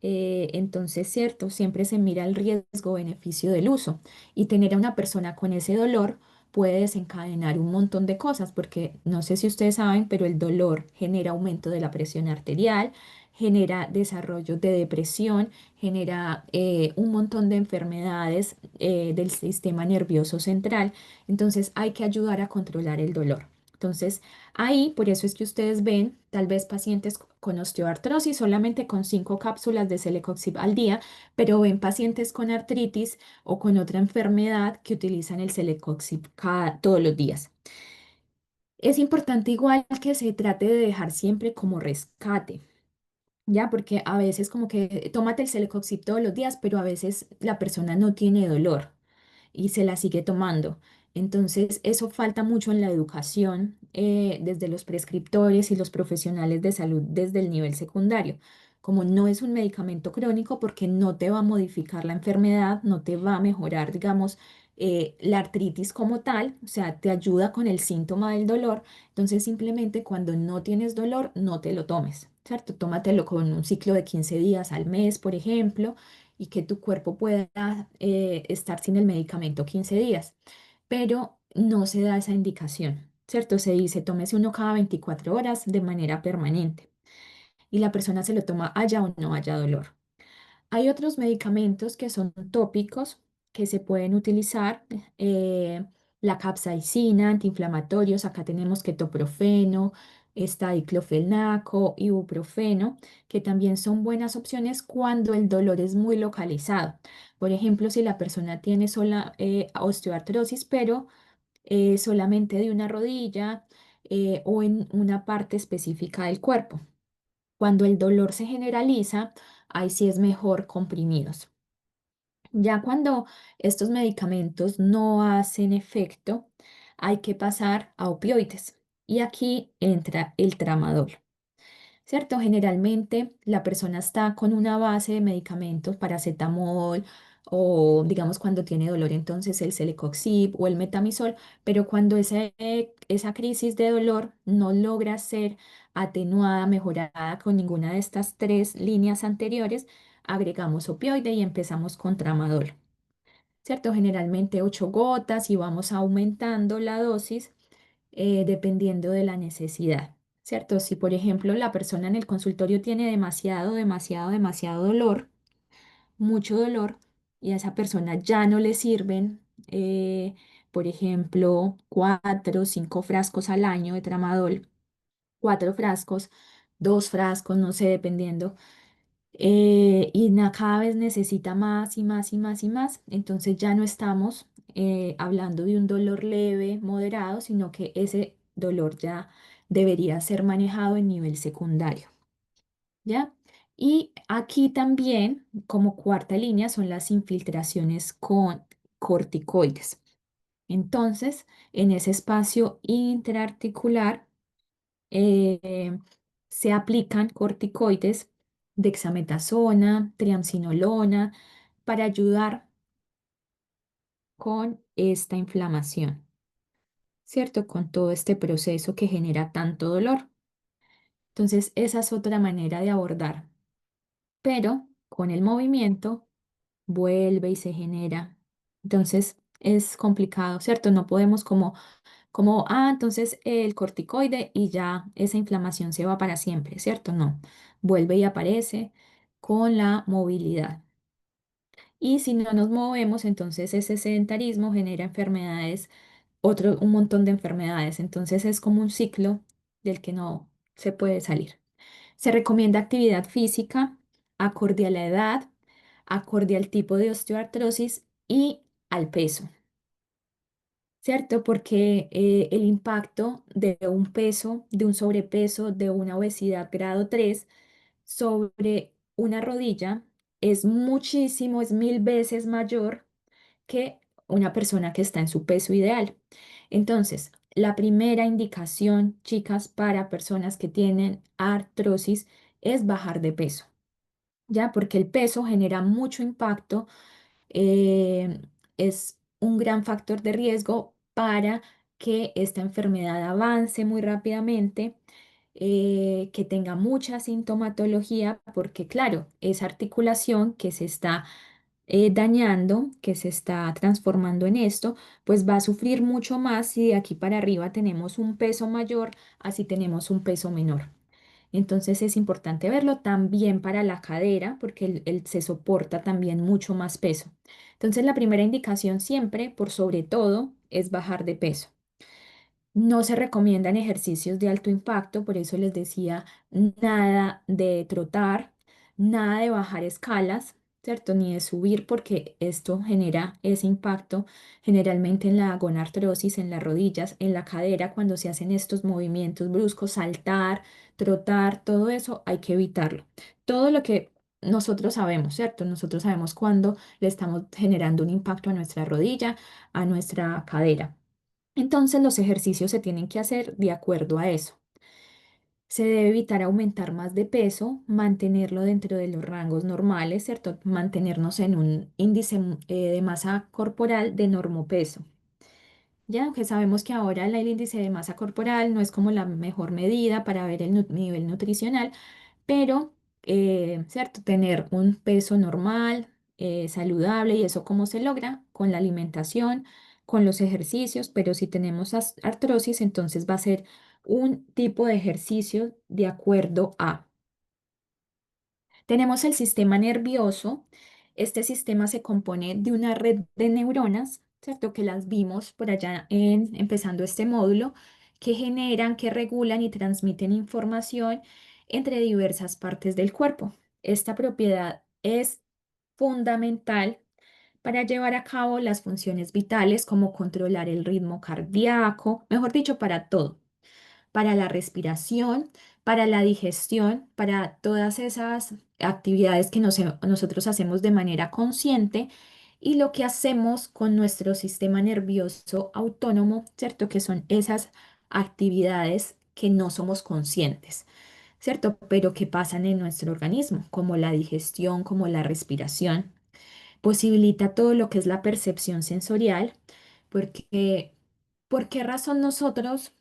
Entonces, cierto, siempre se mira el riesgo-beneficio del uso y tener a una persona con ese dolor puede desencadenar un montón de cosas porque no sé si ustedes saben, pero el dolor genera aumento de la presión arterial, genera desarrollo de depresión, genera un montón de enfermedades del sistema nervioso central. Entonces hay que ayudar a controlar el dolor. Entonces ahí, por eso es que ustedes ven tal vez pacientes con osteoartrosis solamente con 5 cápsulas de celecoxib al día, pero ven pacientes con artritis o con otra enfermedad que utilizan el celecoxib todos los días. Es importante igual que se trate de dejar siempre como rescate. Ya, porque a veces como que tómate el Celecoxib todos los días, pero a veces la persona no tiene dolor y se la sigue tomando. Entonces, eso falta mucho en la educación desde los prescriptores y los profesionales de salud desde el nivel secundario. Como no es un medicamento crónico porque no te va a modificar la enfermedad, no te va a mejorar, digamos, la artritis como tal, o sea, te ayuda con el síntoma del dolor. Entonces, simplemente cuando no tienes dolor, no te lo tomes, ¿cierto? Tómatelo con un ciclo de 15 días al mes, por ejemplo, y que tu cuerpo pueda estar sin el medicamento 15 días, pero no se da esa indicación, ¿cierto? Se dice, tómese uno cada 24 horas de manera permanente y la persona se lo toma haya o no haya dolor. Hay otros medicamentos que son tópicos que se pueden utilizar, eh, la capsaicina, antiinflamatorios, acá tenemos ketoprofeno, está diclofenaco, ibuprofeno, que también son buenas opciones cuando el dolor es muy localizado. Por ejemplo, si la persona tiene sola osteoartrosis, pero solamente de una rodilla o en una parte específica del cuerpo. Cuando el dolor se generaliza, ahí sí es mejor comprimidos. Ya cuando estos medicamentos no hacen efecto, hay que pasar a opioides. Y aquí entra el tramadol. ¿Cierto? Generalmente la persona está con una base de medicamentos, paracetamol o digamos cuando tiene dolor entonces el Celecoxib o el metamizol, pero cuando esa crisis de dolor no logra ser atenuada, mejorada con ninguna de estas tres líneas anteriores, agregamos opioide y empezamos con tramadol. ¿Cierto? Generalmente 8 gotas y vamos aumentando la dosis dependiendo de la necesidad, ¿cierto? Si, por ejemplo, la persona en el consultorio tiene demasiado dolor, mucho dolor, y a esa persona ya no le sirven, por ejemplo, 4 o 5 frascos al año de tramadol, 4 frascos, 2 frascos, no sé, dependiendo y cada vez necesita más y más y más y más. Entonces ya no estamos hablando de un dolor leve, moderado, sino que ese dolor ya debería ser manejado en nivel secundario, ¿ya? Y aquí también, como cuarta línea, son las infiltraciones con corticoides. Entonces, en ese espacio interarticular, eh, se aplican corticoides, dexametasona, triamcinolona, para ayudar con esta inflamación, ¿cierto? Con todo este proceso que genera tanto dolor. Entonces, esa es otra manera de abordar, pero con el movimiento vuelve y se genera. Entonces, es complicado, ¿cierto? No podemos entonces el corticoide y ya esa inflamación se va para siempre, ¿cierto? No, vuelve y aparece con la movilidad. Y si no nos movemos, entonces ese sedentarismo genera enfermedades, un montón de enfermedades. Entonces es como un ciclo del que no se puede salir. Se recomienda actividad física acorde a la edad, acorde al tipo de osteoartrosis y al peso. ¿Cierto? Porque el impacto de un peso, de un sobrepeso, de una obesidad grado 3 sobre una rodilla es muchísimo, es 1000 veces mayor que una persona que está en su peso ideal. Entonces, la primera indicación, chicas, para personas que tienen artrosis es bajar de peso, ¿ya? Porque el peso genera mucho impacto, eh, es un gran factor de riesgo para que esta enfermedad avance muy rápidamente, que tenga mucha sintomatología, porque claro, esa articulación que se está dañando, que se está transformando en esto, pues va a sufrir mucho más si de aquí para arriba tenemos un peso mayor, así tenemos un peso menor. Entonces es importante verlo también para la cadera porque se soporta también mucho más peso. Entonces la primera indicación siempre, por sobre todo, es bajar de peso. No se recomiendan ejercicios de alto impacto, por eso les decía nada de trotar, nada de bajar escalas, ¿cierto? Ni de subir porque esto genera ese impacto generalmente en la gonartrosis, en las rodillas, en la cadera, cuando se hacen estos movimientos bruscos, saltar, trotar, todo eso hay que evitarlo. Todo lo que nosotros sabemos, ¿cierto? Nosotros sabemos cuándo le estamos generando un impacto a nuestra rodilla, a nuestra cadera. Entonces los ejercicios se tienen que hacer de acuerdo a eso. Se debe evitar aumentar más de peso, mantenerlo dentro de los rangos normales, ¿cierto? Mantenernos en un índice de masa corporal de normopeso. Ya, aunque sabemos que ahora el índice de masa corporal no es como la mejor medida para ver el nivel nutricional, pero, ¿cierto? Tener un peso normal, saludable, y eso cómo se logra con la alimentación, con los ejercicios, pero si tenemos artrosis, entonces va a ser un tipo de ejercicio de acuerdo a. Tenemos el sistema nervioso. Este sistema se compone de una red de neuronas, ¿cierto? Que las vimos por allá empezando este módulo, que generan, que regulan y transmiten información entre diversas partes del cuerpo. Esta propiedad es fundamental para llevar a cabo las funciones vitales como controlar el ritmo cardíaco, mejor dicho, para todo, para la respiración, para la digestión, para todas esas actividades que nosotros hacemos de manera consciente y lo que hacemos con nuestro sistema nervioso autónomo, ¿cierto? Que son esas actividades que no somos conscientes, ¿cierto? Pero que pasan en nuestro organismo, como la digestión, como la respiración. Posibilita todo lo que es la percepción sensorial, porque ¿por qué razón nosotros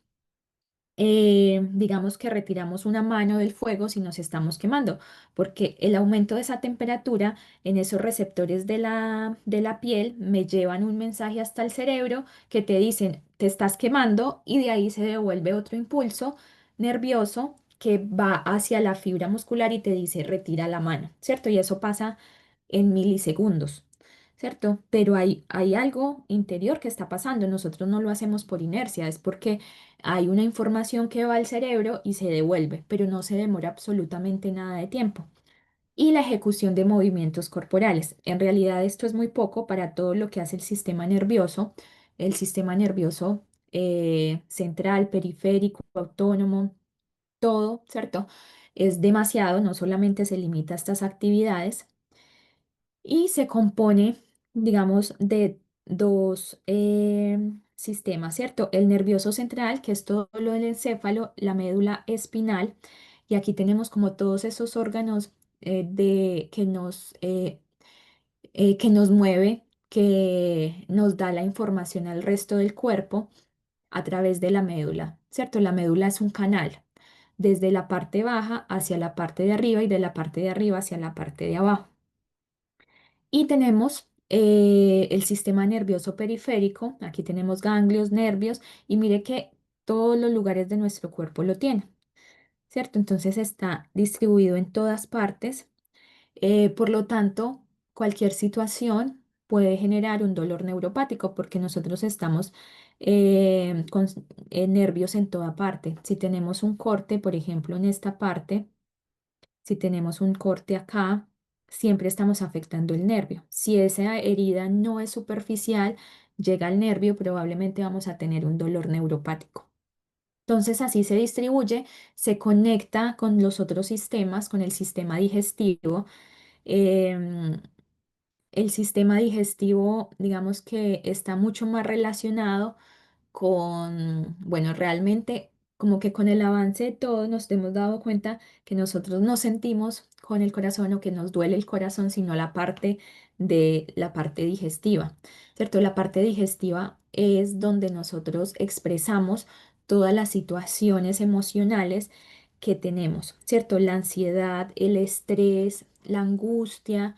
digamos que retiramos una mano del fuego si nos estamos quemando? Porque el aumento de esa temperatura en esos receptores de la piel me llevan un mensaje hasta el cerebro que te dicen, te estás quemando, y de ahí se devuelve otro impulso nervioso que va hacia la fibra muscular y te dice, retira la mano, ¿cierto? Y eso pasa en milisegundos. ¿Cierto? Pero hay algo interior que está pasando. Nosotros no lo hacemos por inercia, es porque hay una información que va al cerebro y se devuelve, pero no se demora absolutamente nada de tiempo. Y la ejecución de movimientos corporales. En realidad esto es muy poco para todo lo que hace el sistema nervioso central, periférico, autónomo, todo, ¿cierto? Es demasiado, no solamente se limita a estas actividades y se compone, digamos, de dos sistemas, ¿cierto? El nervioso central, que es todo lo del encéfalo, la médula espinal, y aquí tenemos como todos esos órganos que nos mueve, que nos da la información al resto del cuerpo a través de la médula, ¿cierto? La médula es un canal desde la parte baja hacia la parte de arriba y de la parte de arriba hacia la parte de abajo. Y tenemos el sistema nervioso periférico, aquí tenemos ganglios, nervios, y mire que todos los lugares de nuestro cuerpo lo tienen, ¿cierto? Entonces está distribuido en todas partes, por lo tanto, cualquier situación puede generar un dolor neuropático porque nosotros estamos con nervios en toda parte. Si tenemos un corte, por ejemplo, en esta parte, si tenemos un corte acá, siempre estamos afectando el nervio. Si esa herida no es superficial, llega al nervio, probablemente vamos a tener un dolor neuropático. Entonces así se distribuye, se conecta con los otros sistemas, con el sistema digestivo. Em, el sistema digestivo, digamos que está mucho más relacionado bueno, realmente como que con el avance de todo nos hemos dado cuenta que nosotros no sentimos con el corazón o que nos duele el corazón, sino la parte digestiva, ¿cierto? La parte digestiva es donde nosotros expresamos todas las situaciones emocionales que tenemos, ¿cierto? La ansiedad, el estrés, la angustia,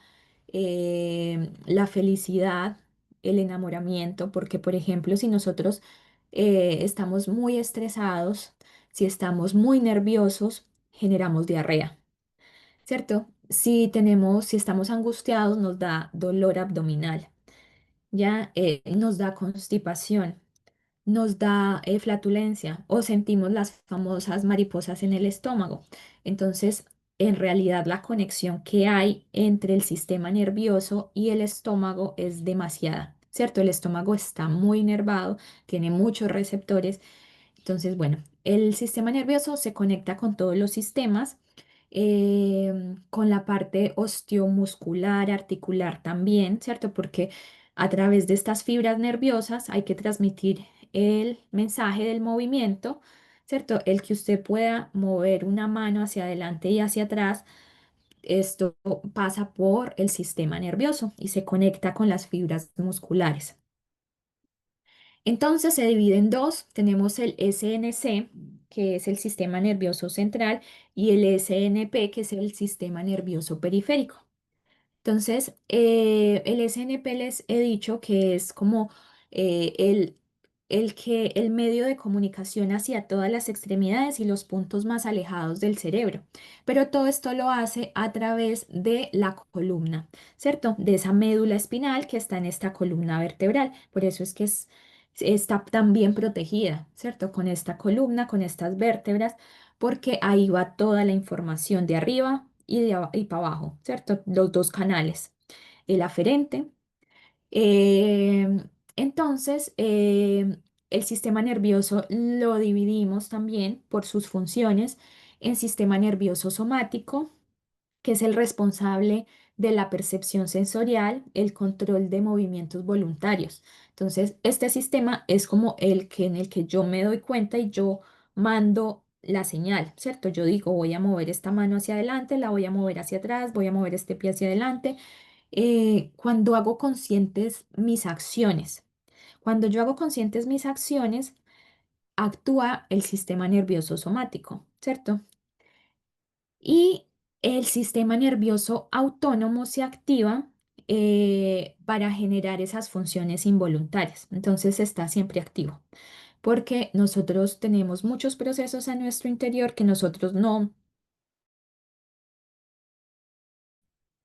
la felicidad, el enamoramiento, porque por ejemplo, si nosotros estamos muy estresados, si estamos muy nerviosos, generamos diarrea, ¿cierto? Si estamos angustiados, nos da dolor abdominal, ya nos da constipación, nos da flatulencia o sentimos las famosas mariposas en el estómago. Entonces, en realidad la conexión que hay entre el sistema nervioso y el estómago es demasiada, ¿cierto? El estómago está muy inervado, tiene muchos receptores. Entonces, bueno, el sistema nervioso se conecta con todos los sistemas, con la parte osteomuscular, articular también, ¿cierto? Porque a través de estas fibras nerviosas hay que transmitir el mensaje del movimiento, ¿cierto? El que usted pueda mover una mano hacia adelante y hacia atrás, esto pasa por el sistema nervioso y se conecta con las fibras musculares. Entonces se divide en dos. Tenemos el SNC, que es el sistema nervioso central, y el SNP, que es el sistema nervioso periférico. Entonces, el SNP les he dicho que es como el medio de comunicación hacia todas las extremidades y los puntos más alejados del cerebro. Pero todo esto lo hace a través de la columna, ¿cierto? De esa médula espinal que está en esta columna vertebral. Por eso es que está tan bien protegida, ¿cierto? Con esta columna, con estas vértebras, porque ahí va toda la información de arriba y para abajo, ¿cierto? Los dos canales, el aferente. Entonces, el sistema nervioso lo dividimos también por sus funciones en sistema nervioso somático, que es el responsable de la percepción sensorial, el control de movimientos voluntarios. Entonces, este sistema es como el que en el que yo me doy cuenta y yo mando la señal, ¿cierto? Yo digo, voy a mover esta mano hacia adelante, la voy a mover hacia atrás, voy a mover este pie hacia adelante. Cuando hago conscientes mis acciones, cuando yo hago conscientes mis acciones, actúa el sistema nervioso somático, ¿cierto? Y el sistema nervioso autónomo se activa para generar esas funciones involuntarias. Entonces está siempre activo, porque nosotros tenemos muchos procesos a nuestro interior que nosotros no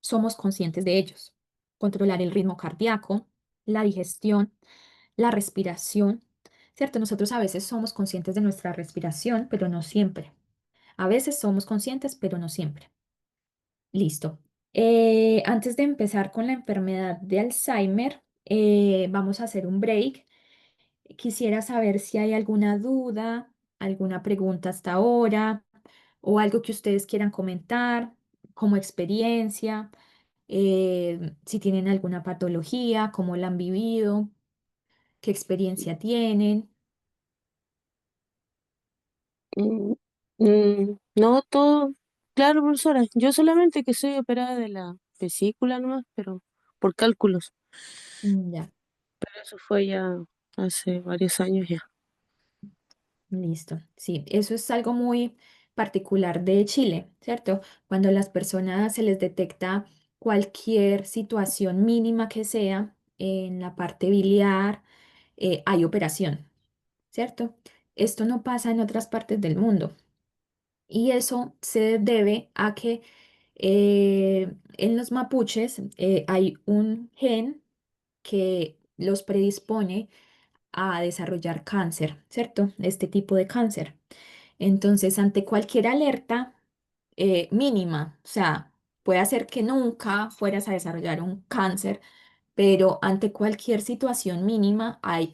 somos conscientes de ellos. Controlar el ritmo cardíaco, la digestión, la respiración, ¿cierto? Nosotros a veces somos conscientes de nuestra respiración, pero no siempre. A veces somos conscientes, pero no siempre. Listo. Antes de empezar con la enfermedad de Alzheimer, vamos a hacer un break. Quisiera saber si hay alguna duda, alguna pregunta hasta ahora o algo que ustedes quieran comentar como experiencia, si tienen alguna patología, cómo la han vivido, qué experiencia tienen. Mm, no todo, claro, profesora. Yo solamente que soy operada de la vesícula nomás, pero por cálculos. Ya. Pero eso fue ya hace varios años ya. Listo. Sí, eso es algo muy particular de Chile, ¿cierto? Cuando a las personas se les detecta cualquier situación mínima que sea en la parte biliar, hay operación, ¿cierto? Esto no pasa en otras partes del mundo y eso se debe a que en los mapuches hay un gen que los predispone a desarrollar cáncer, ¿cierto? Este tipo de cáncer. Entonces, ante cualquier alerta mínima, o sea, puede hacer que nunca fueras a desarrollar un cáncer, pero ante cualquier situación mínima hay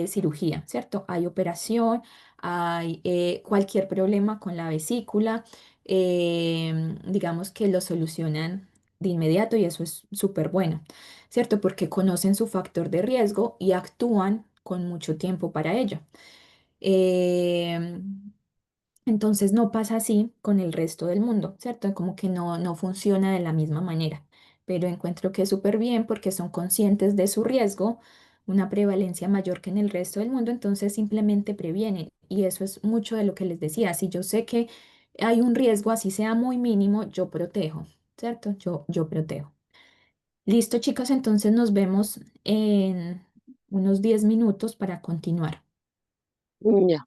cirugía, ¿cierto? Hay operación, hay cualquier problema con la vesícula, digamos que lo solucionan de inmediato y eso es súper bueno, ¿cierto? Porque conocen su factor de riesgo y actúan con mucho tiempo para ello. Em, entonces no pasa así con el resto del mundo, ¿cierto? Como que no funciona de la misma manera, pero encuentro que es súper bien porque son conscientes de su riesgo, una prevalencia mayor que en el resto del mundo, entonces simplemente previenen. Y eso es mucho de lo que les decía, si yo sé que hay un riesgo, así sea muy mínimo, yo protejo, ¿cierto? Yo protejo. Listo, chicos, entonces nos vemos en unos 10 minutos para continuar. Ya.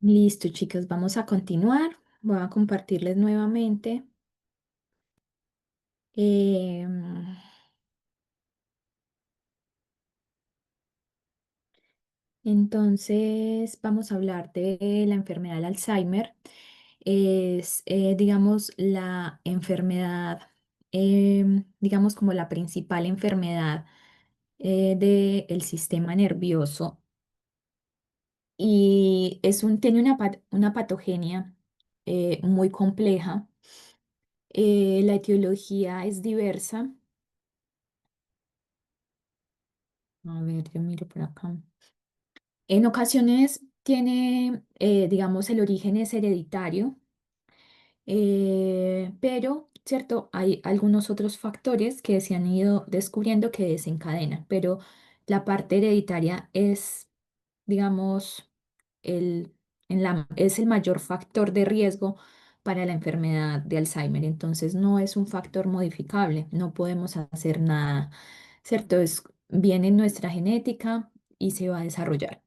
Listo, chicas, vamos a continuar. Voy a compartirles nuevamente. Em, entonces, vamos a hablar de la enfermedad del Alzheimer. Es, digamos, la enfermedad, digamos, como la principal enfermedad del sistema nervioso y tiene una patogenia muy compleja. La etiología es diversa. A ver, yo miro por acá. En ocasiones tiene, digamos, el origen es hereditario, pero, ¿cierto? Hay algunos otros factores que se han ido descubriendo que desencadenan, pero la parte hereditaria es, digamos, el, es el mayor factor de riesgo para la enfermedad de Alzheimer. Entonces, no es un factor modificable, no podemos hacer nada, ¿cierto? Viene en nuestra genética y se va a desarrollar.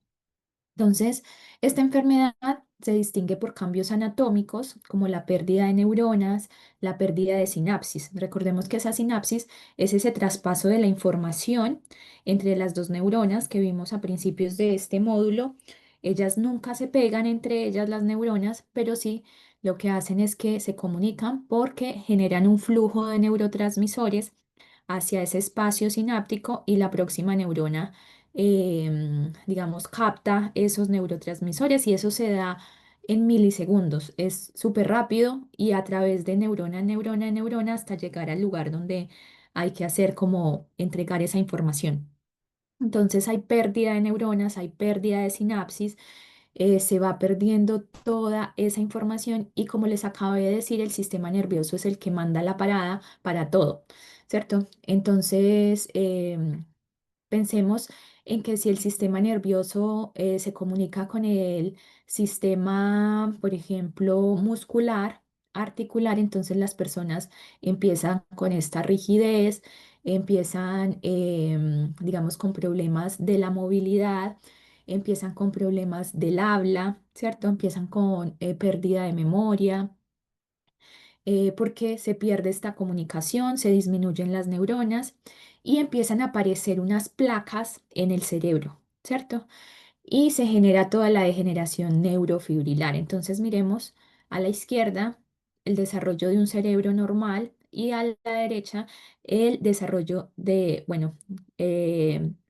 Entonces, esta enfermedad se distingue por cambios anatómicos, como la pérdida de neuronas, la pérdida de sinapsis. Recordemos que esa sinapsis es ese traspaso de la información entre las dos neuronas que vimos a principios de este módulo. Ellas nunca se pegan entre ellas las neuronas, pero sí lo que hacen es que se comunican porque generan un flujo de neurotransmisores hacia ese espacio sináptico y la próxima neurona digamos, capta esos neurotransmisores y eso se da en milisegundos. Es súper rápido y a través de neurona en neurona en neurona hasta llegar al lugar donde hay que hacer como entregar esa información. Entonces hay pérdida de neuronas, hay pérdida de sinapsis, se va perdiendo toda esa información y como les acabo de decir, el sistema nervioso es el que manda la parada para todo, ¿cierto? Entonces, pensemos en que si el sistema nervioso se comunica con el sistema, por ejemplo, muscular, articular, entonces las personas empiezan con esta rigidez, empiezan, digamos, con problemas de la movilidad, empiezan con problemas del habla, ¿cierto? Empiezan con pérdida de memoria porque se pierde esta comunicación, se disminuyen las neuronas y empiezan a aparecer unas placas en el cerebro, ¿cierto? Y se genera toda la degeneración neurofibrilar. Entonces miremos a la izquierda el desarrollo de un cerebro normal y a la derecha el desarrollo de, bueno,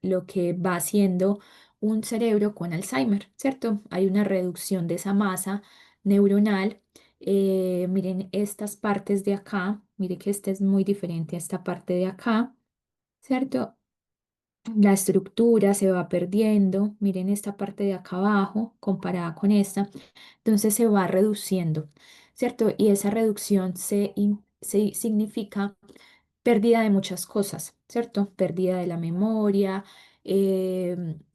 lo que va siendo un cerebro con Alzheimer, ¿cierto? Hay una reducción de esa masa neuronal. Miren estas partes de acá, mire que esta es muy diferente a esta parte de acá, ¿cierto? La estructura se va perdiendo. Miren esta parte de acá abajo comparada con esta. Entonces se va reduciendo, ¿cierto? Y esa reducción significa pérdida de muchas cosas, ¿cierto? Pérdida de la memoria.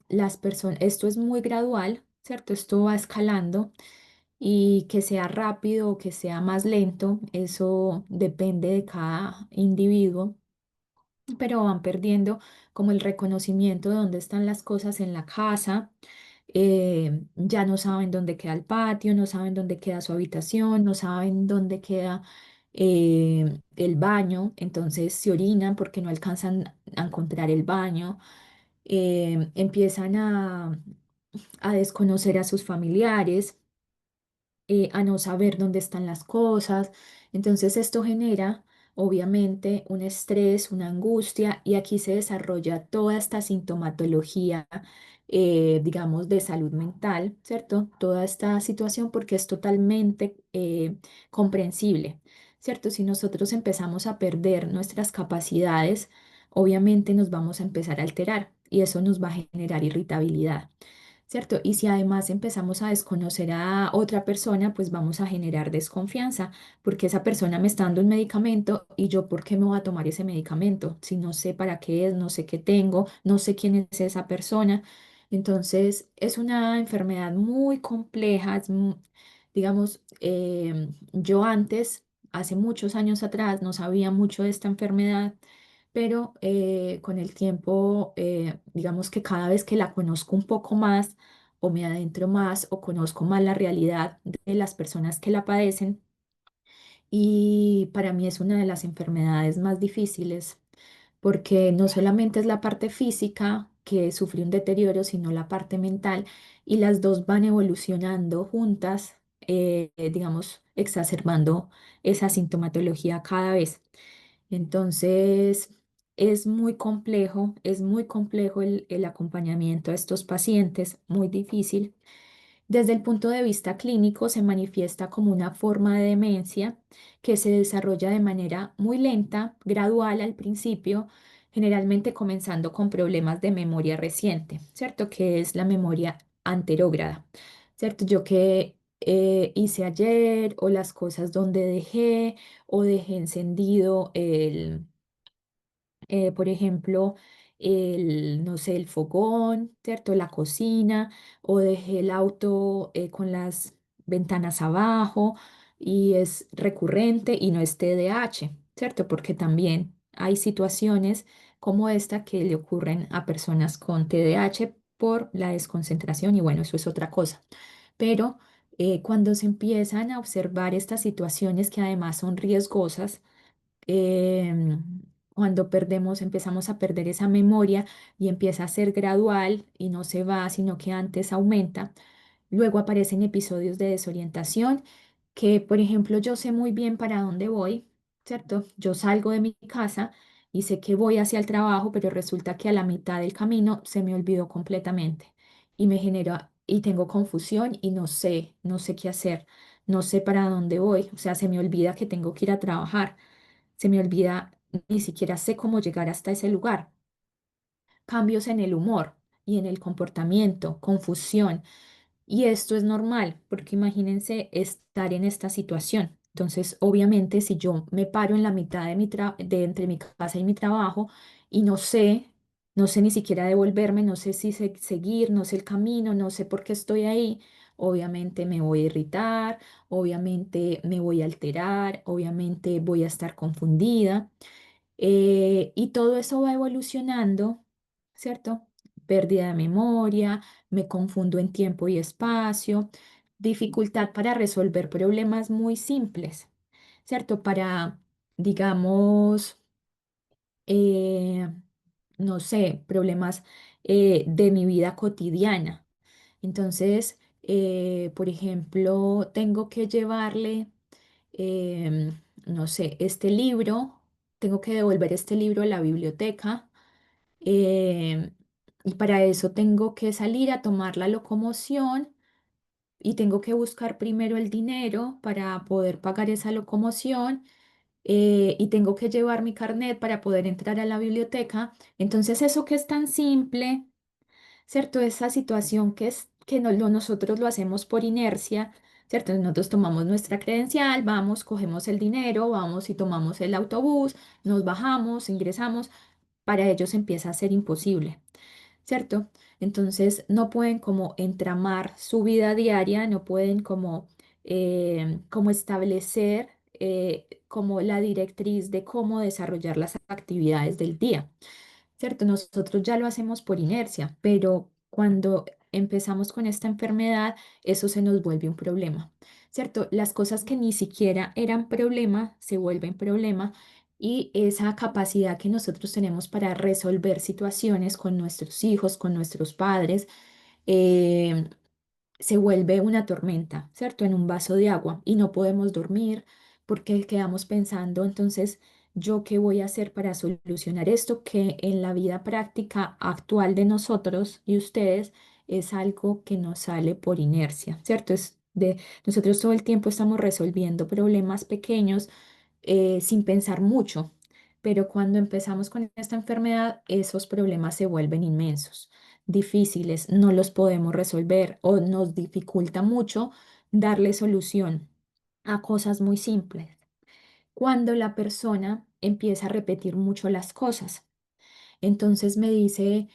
Las personas, esto es muy gradual, ¿cierto? Esto va escalando y que sea rápido o que sea más lento, eso depende de cada individuo, pero van perdiendo como el reconocimiento de dónde están las cosas en la casa. Ya no saben dónde queda el patio, no saben dónde queda su habitación, no saben dónde queda el baño, entonces se orinan porque no alcanzan a encontrar el baño. Empiezan a desconocer a sus familiares, a no saber dónde están las cosas. Entonces esto genera obviamente un estrés, una angustia y aquí se desarrolla toda esta sintomatología, digamos, de salud mental, ¿cierto? Toda esta situación porque es totalmente comprensible, ¿cierto? Si nosotros empezamos a perder nuestras capacidades, obviamente nos vamos a empezar a alterar y eso nos va a generar irritabilidad. ¿Cierto? Y si además empezamos a desconocer a otra persona, pues vamos a generar desconfianza, porque esa persona me está dando un medicamento y yo, ¿por qué me voy a tomar ese medicamento? Si no sé para qué es, no sé qué tengo, no sé quién es esa persona. Entonces, es una enfermedad muy compleja, digamos, yo antes, hace muchos años atrás, no sabía mucho de esta enfermedad, pero con el tiempo, digamos que cada vez que la conozco un poco más, o me adentro más o conozco más la realidad de las personas que la padecen. Y para mí es una de las enfermedades más difíciles porque no solamente es la parte física que sufre un deterioro, sino la parte mental, y las dos van evolucionando juntas, digamos, exacerbando esa sintomatología cada vez. Entonces, es muy complejo el acompañamiento a estos pacientes, muy difícil. Desde el punto de vista clínico, se manifiesta como una forma de demencia que se desarrolla de manera muy lenta, gradual al principio, generalmente comenzando con problemas de memoria reciente, ¿cierto? Que es la memoria anterógrada, ¿cierto? Yo que hice ayer o las cosas donde dejé o dejé encendido por ejemplo, no sé, el fogón, ¿cierto? La cocina, o dejé el auto con las ventanas abajo y es recurrente y no es TDAH, ¿cierto? Porque también hay situaciones como esta que le ocurren a personas con TDAH por la desconcentración y bueno, eso es otra cosa. Pero cuando se empiezan a observar estas situaciones que además son riesgosas, em, cuando perdemos, empezamos a perder esa memoria y empieza a ser gradual y no se va, sino que antes aumenta. Luego aparecen episodios de desorientación que, por ejemplo, yo sé muy bien para dónde voy, ¿cierto? Yo salgo de mi casa y sé que voy hacia el trabajo, pero resulta que a la mitad del camino se me olvidó completamente y me genera y tengo confusión y no sé qué hacer, no sé para dónde voy, o sea, se me olvida que tengo que ir a trabajar, se me olvida, ni siquiera sé cómo llegar hasta ese lugar. Cambios en el humor y en el comportamiento, confusión. Y esto es normal, porque imagínense estar en esta situación. Entonces, obviamente, si yo me paro en la mitad de entre mi casa y mi trabajo y no sé ni siquiera devolverme, no sé si seguir, no sé el camino, no sé por qué estoy ahí, obviamente me voy a irritar, obviamente me voy a alterar, obviamente voy a estar confundida. Y todo eso va evolucionando, ¿cierto? Pérdida de memoria, me confundo en tiempo y espacio, dificultad para resolver problemas muy simples, ¿cierto? Para, digamos, eh, no sé, problemas de mi vida cotidiana. Entonces, por ejemplo, tengo que llevarle, no sé, este libro, tengo que devolver este libro a la biblioteca, em, y para eso tengo que salir a tomar la locomoción y tengo que buscar primero el dinero para poder pagar esa locomoción, y tengo que llevar mi carnet para poder entrar a la biblioteca. Entonces, eso que es tan simple, ¿cierto? Esa situación que es que nosotros lo hacemos por inercia, ¿cierto? Nosotros tomamos nuestra credencial, vamos, cogemos el dinero, vamos y tomamos el autobús, nos bajamos, ingresamos, para ellos empieza a ser imposible, ¿cierto? Entonces no pueden como entramar su vida diaria, no pueden como, como establecer como la directriz de cómo desarrollar las actividades del día. ¿Cierto? Nosotros ya lo hacemos por inercia, pero cuando empezamos con esta enfermedad, eso se nos vuelve un problema, ¿cierto? Las cosas que ni siquiera eran problema se vuelven problema y esa capacidad que nosotros tenemos para resolver situaciones con nuestros hijos, con nuestros padres, eh, se vuelve una tormenta, ¿cierto? En un vaso de agua y no podemos dormir porque quedamos pensando, entonces, ¿yo qué voy a hacer para solucionar esto que en la vida práctica actual de nosotros y ustedes es algo que nos sale por inercia, ¿cierto? Nosotros todo el tiempo estamos resolviendo problemas pequeños sin pensar mucho, pero cuando empezamos con esta enfermedad, esos problemas se vuelven inmensos, difíciles, no los podemos resolver o nos dificulta mucho darle solución a cosas muy simples. Cuando la persona empieza a repetir mucho las cosas, entonces me dice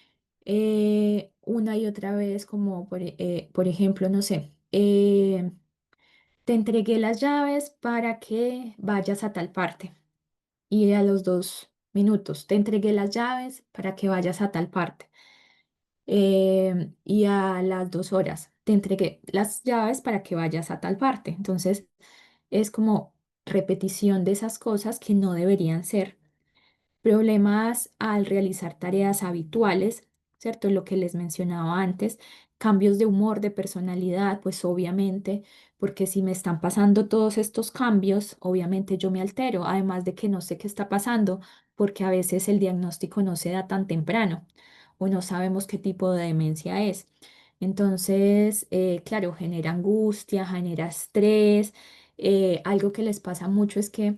una y otra vez, como por ejemplo, no sé, te entregué las llaves para que vayas a tal parte. Y a los 2 minutos, te entregué las llaves para que vayas a tal parte. y a las 2 horas te entregué las llaves para que vayas a tal parte. Entonces es como repetición de esas cosas que no deberían ser. Problemas al realizar tareas habituales, ¿cierto? Lo que les mencionaba antes, cambios de humor, de personalidad, pues obviamente, porque si me están pasando todos estos cambios, obviamente yo me altero, además de que no sé qué está pasando, porque a veces el diagnóstico no se da tan temprano o no sabemos qué tipo de demencia es. Entonces, claro, genera angustia, genera estrés. Algo que les pasa mucho es que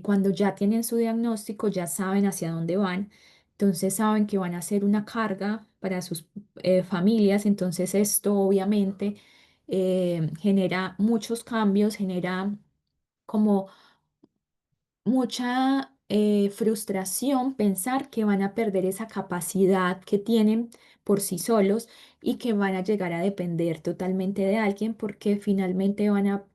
cuando ya tienen su diagnóstico, ya saben hacia dónde van, entonces saben que van a ser una carga para sus familias, entonces esto obviamente genera muchos cambios, genera como mucha frustración pensar que van a perder esa capacidad que tienen por sí solos y que van a llegar a depender totalmente de alguien porque finalmente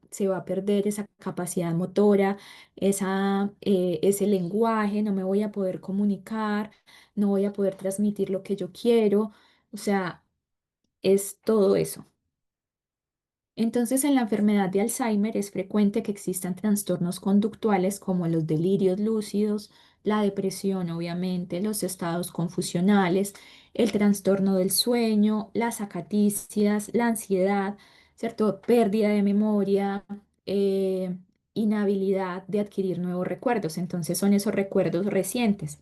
se va a perder esa capacidad motora, ese lenguaje, no me voy a poder comunicar, no voy a poder transmitir lo que yo quiero, o sea, es todo eso. Entonces, en la enfermedad de Alzheimer es frecuente que existan trastornos conductuales como los delirios lúcidos, la depresión, obviamente, los estados confusionales, el trastorno del sueño, las acatisias, la ansiedad, ¿cierto? Pérdida de memoria, eh, inhabilidad de adquirir nuevos recuerdos. Entonces, son esos recuerdos recientes,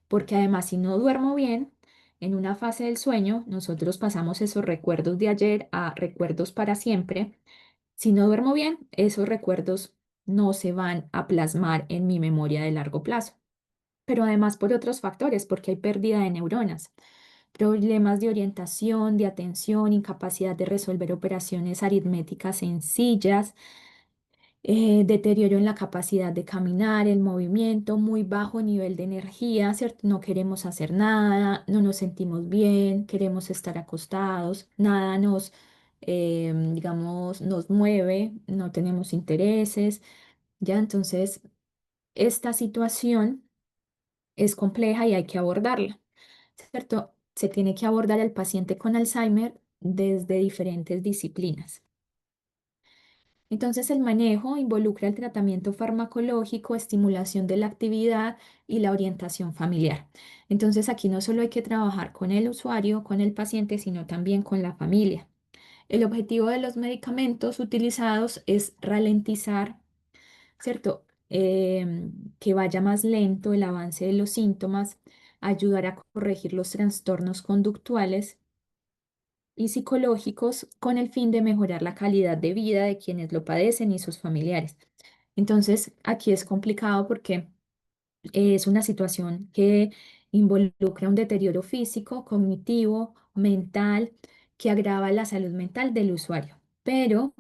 porque además, si no duermo bien, en una fase del sueño, nosotros pasamos esos recuerdos de ayer a recuerdos para siempre. Si no duermo bien, esos recuerdos no se van a plasmar en mi memoria de largo plazo. Pero además por otros factores, porque hay pérdida de neuronas, problemas de orientación, de atención, incapacidad de resolver operaciones aritméticas sencillas, deterioro en la capacidad de caminar, el movimiento, muy bajo nivel de energía, ¿cierto? No queremos hacer nada, no nos sentimos bien, queremos estar acostados, nada nos, digamos, nos mueve, no tenemos intereses, ¿ya? Entonces, esta situación es compleja y hay que abordarla, ¿cierto? Se tiene que abordar al paciente con Alzheimer desde diferentes disciplinas. Entonces, el manejo involucra el tratamiento farmacológico, estimulación de la actividad y la orientación familiar. Entonces, aquí no solo hay que trabajar con el usuario, con el paciente, sino también con la familia. El objetivo de los medicamentos utilizados es ralentizar, ¿cierto? Que vaya más lento el avance de los síntomas, ayudar a corregir los trastornos conductuales y psicológicos con el fin de mejorar la calidad de vida de quienes lo padecen y sus familiares. Entonces, aquí es complicado porque es una situación que involucra un deterioro físico, cognitivo, mental, que agrava la salud mental del usuario. Pero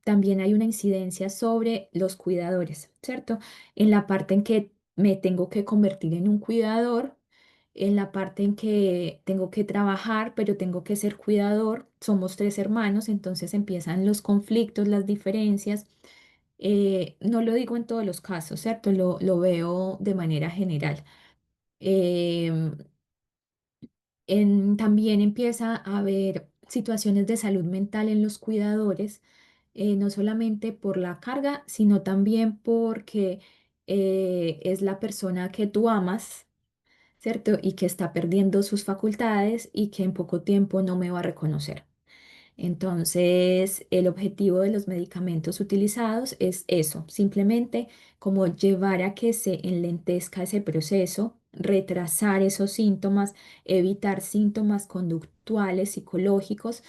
también hay una incidencia sobre los cuidadores, ¿cierto? En la parte en que me tengo que convertir en un cuidador, en la parte en que tengo que trabajar, pero tengo que ser cuidador. Somos tres hermanos, entonces empiezan los conflictos, las diferencias. No lo digo en todos los casos, ¿cierto? Lo veo de manera general. Em, También empieza a haber situaciones de salud mental en los cuidadores, no solamente por la carga, sino también porque es la persona que tú amas, ¿cierto? Y que está perdiendo sus facultades y que en poco tiempo no me va a reconocer. Entonces, el objetivo de los medicamentos utilizados es eso, simplemente como llevar a que se enlentezca ese proceso, retrasar esos síntomas, evitar síntomas conductuales, psicológicos,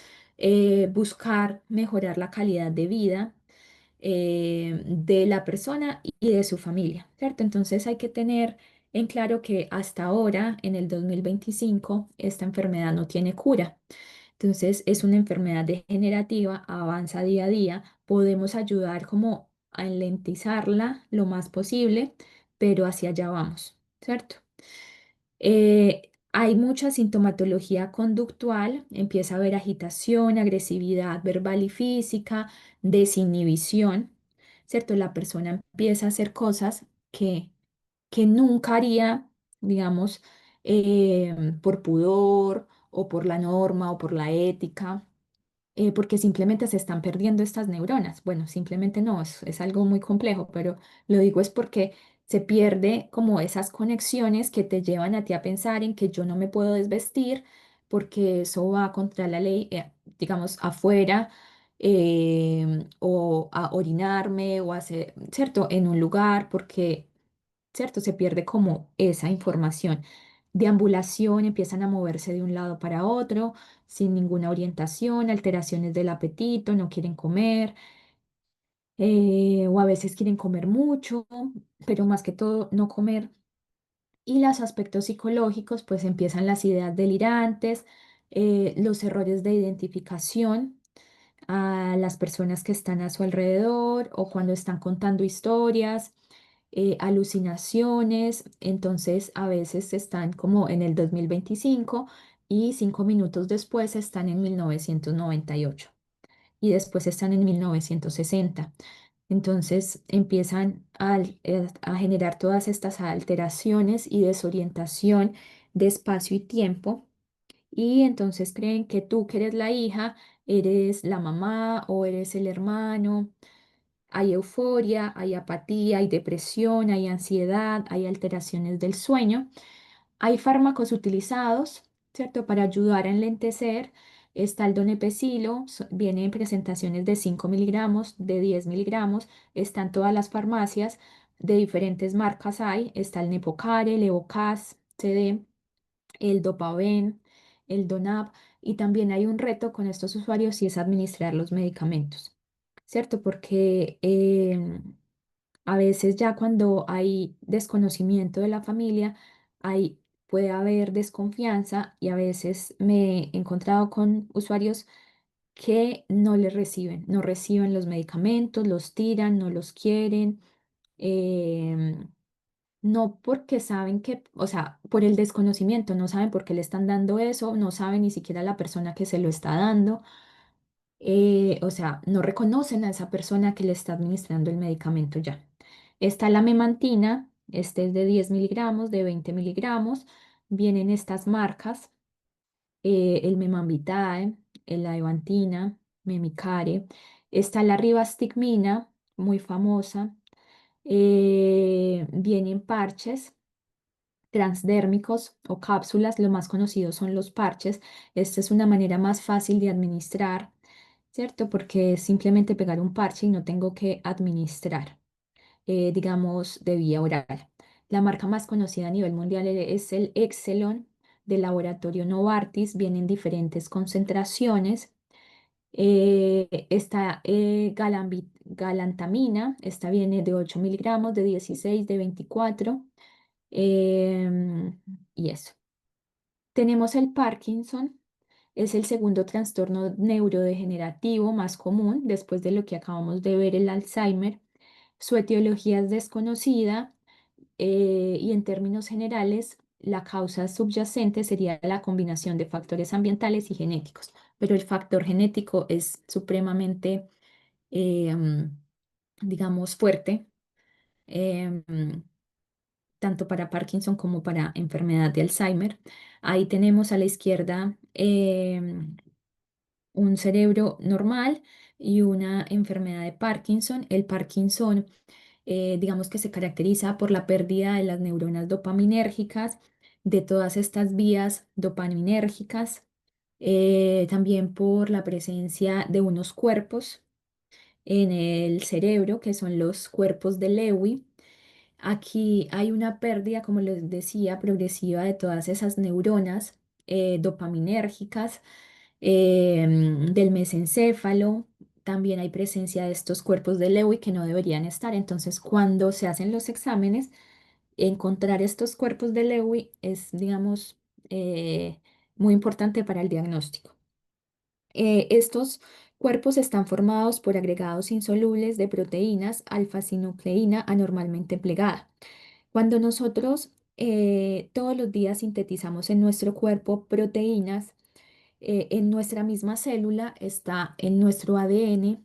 buscar mejorar la calidad de vida de la persona y de su familia, ¿cierto? Entonces hay que tener en claro que hasta ahora, en el 2025, esta enfermedad no tiene cura. Entonces es una enfermedad degenerativa, avanza día a día, podemos ayudar como a enlentizarla lo más posible, pero hacia allá vamos, ¿cierto? Hay mucha sintomatología conductual, empieza a haber agitación, agresividad verbal y física, desinhibición, ¿cierto? La persona empieza a hacer cosas que nunca haría, digamos, por pudor o por la norma o por la ética, porque simplemente se están perdiendo estas neuronas. Bueno, simplemente no, es algo muy complejo, pero lo digo es porque se pierde como esas conexiones que te llevan a ti a pensar en que yo no me puedo desvestir porque eso va contra la ley, digamos, afuera. O a orinarme o a hacer, ¿cierto? En un lugar, porque, ¿cierto? Se pierde como esa información. Deambulación, empiezan a moverse de un lado para otro, sin ninguna orientación, alteraciones del apetito, no quieren comer, o a veces quieren comer mucho, pero más que todo no comer. Y los aspectos psicológicos, pues empiezan las ideas delirantes, los errores de identificación a las personas que están a su alrededor o cuando están contando historias, alucinaciones. Entonces a veces están como en el 2025 y 5 minutos después están en 1998 y después están en 1960. Entonces empiezan a generar todas estas alteraciones y desorientación de espacio y tiempo, y entonces creen que tú, que eres la hija, eres la mamá o eres el hermano. Hay euforia, hay apatía, hay depresión, hay ansiedad, hay alteraciones del sueño. Hay fármacos utilizados, ¿cierto? Para ayudar a enlentecer. Está el donepezilo, viene en presentaciones de 5 miligramos, de 10 miligramos. Están todas las farmacias de diferentes marcas hay. Está el Nepocare, el Evocaz, CD, el Dopaven, el Donab, y también hay un reto con estos usuarios y es administrar los medicamentos, ¿cierto? Porque a veces ya cuando hay desconocimiento de la familia, hay, puede haber desconfianza y a veces me he encontrado con usuarios que no les reciben, no reciben los medicamentos, los tiran, no los quieren. em, no porque saben que, o sea, por el desconocimiento, no saben por qué le están dando eso, no saben ni siquiera la persona que se lo está dando, o sea, no reconocen a esa persona que le está administrando el medicamento ya. Está la memantina, este es de 10 miligramos, de 20 miligramos, vienen estas marcas, el Memambitae, la Evantina, Memicare, está la Rivastigmina, muy famosa, vienen parches transdérmicos o cápsulas, lo más conocido son los parches. Esta es una manera más fácil de administrar, ¿cierto? Porque es simplemente pegar un parche y no tengo que administrar, digamos, de vía oral. La marca más conocida a nivel mundial es el Exelon del laboratorio Novartis, viene en diferentes concentraciones. Está galantamina, esta viene de 8 miligramos, de 16, de 24. Y eso. Tenemos el Parkinson, es el segundo trastorno neurodegenerativo más común después de lo que acabamos de ver, el Alzheimer. Su etiología es desconocida, y en términos generales la causa subyacente sería la combinación de factores ambientales y genéticos, pero el factor genético es supremamente, digamos, fuerte. em, tanto para Parkinson como para enfermedad de Alzheimer. Ahí tenemos a la izquierda un cerebro normal y una enfermedad de Parkinson. El Parkinson, digamos que se caracteriza por la pérdida de las neuronas dopaminérgicas, de todas estas vías dopaminérgicas, también por la presencia de unos cuerpos en el cerebro, que son los cuerpos de Lewy. Aquí hay una pérdida, como les decía, progresiva de todas esas neuronas dopaminérgicas, del mesencéfalo. También hay presencia de estos cuerpos de Lewy que no deberían estar. Entonces, cuando se hacen los exámenes, encontrar estos cuerpos de Lewy es, digamos, muy importante para el diagnóstico. Estos cuerpos están formados por agregados insolubles de proteínas alfa-sinucleína anormalmente plegada. Cuando nosotros todos los días sintetizamos en nuestro cuerpo proteínas, en nuestra misma célula está en nuestro ADN,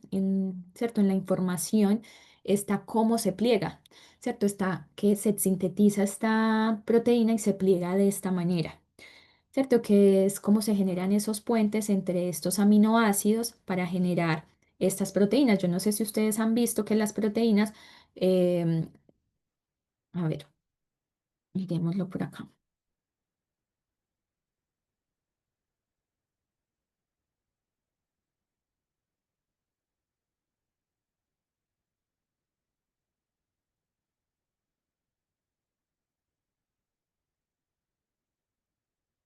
¿cierto? En la información está cómo se pliega, ¿cierto? Está que se sintetiza esta proteína y se pliega de esta manera. ¿cierto? Que es cómo se generan esos puentes entre estos aminoácidos para generar estas proteínas. Yo no sé si ustedes han visto que las proteínas, em, a ver, miremoslo por acá.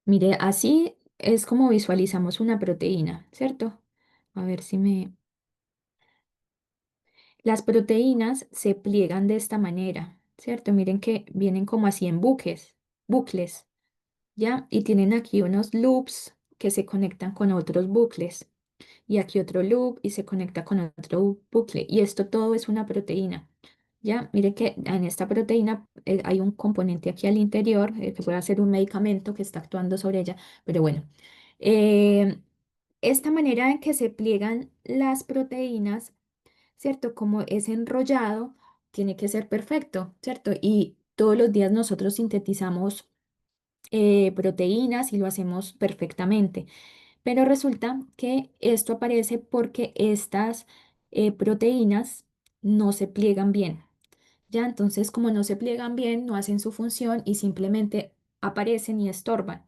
Mire, así es como visualizamos una proteína, ¿cierto? A ver si me... Las proteínas se pliegan de esta manera, ¿cierto? Miren que vienen como así en bucles, ¿ya? Y tienen aquí unos loops que se conectan con otros bucles. Y aquí otro loop y se conecta con otro bucle. Y esto todo es una proteína. Ya, mire que en esta proteína hay un componente aquí al interior que puede ser un medicamento que está actuando sobre ella. Pero bueno, eh, esta manera en que se pliegan las proteínas, ¿cierto? Como es enrollado, tiene que ser perfecto, ¿cierto? Y todos los días nosotros sintetizamos proteínas y lo hacemos perfectamente. Pero resulta que esto aparece porque estas proteínas no se pliegan bien. Ya, entonces como no se pliegan bien, no hacen su función y simplemente aparecen y estorban.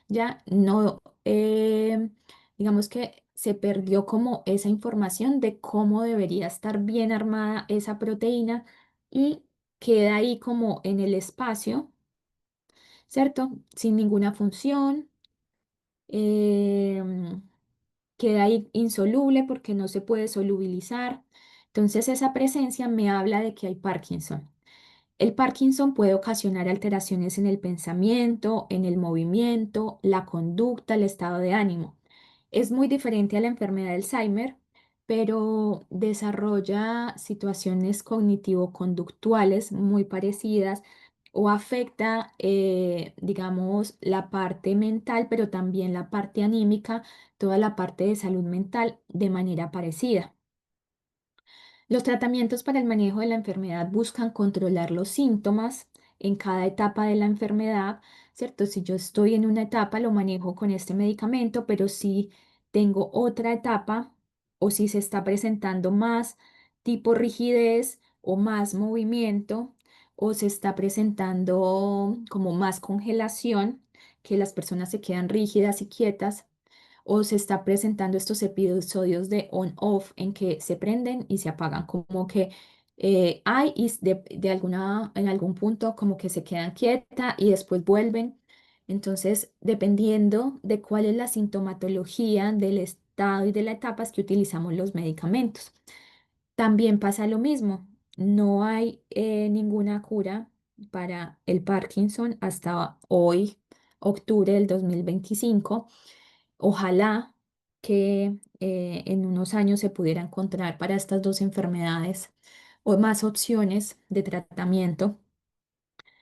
Ya, no, digamos que se perdió como esa información de cómo debería estar bien armada esa proteína y queda ahí como en el espacio, ¿cierto? Sin ninguna función. em, Queda ahí insoluble porque no se puede solubilizar. Entonces esa presencia me habla de que hay Parkinson. El Parkinson puede ocasionar alteraciones en el pensamiento, en el movimiento, la conducta, el estado de ánimo. Es muy diferente a la enfermedad de Alzheimer, pero desarrolla situaciones cognitivo-conductuales muy parecidas o afecta, digamos, la parte mental, pero también la parte anímica, toda la parte de salud mental de manera parecida. Los tratamientos para el manejo de la enfermedad buscan controlar los síntomas en cada etapa de la enfermedad, ¿cierto? Si yo estoy en una etapa, lo manejo con este medicamento, pero si tengo otra etapa o si se está presentando más tipo rigidez o más movimiento o se está presentando como más congelación, que las personas se quedan rígidas y quietas, o se está presentando estos episodios de on-off en que se prenden y se apagan, como que hay y de alguna, en algún punto como que se quedan quieta y después vuelven. Entonces, dependiendo de cuál es la sintomatología del estado y de la etapa, es que utilizamos los medicamentos. También pasa lo mismo, no hay ninguna cura para el Parkinson hasta hoy, octubre del 2025. Ojalá que en unos años se pudiera encontrar para estas dos enfermedades o más opciones de tratamiento.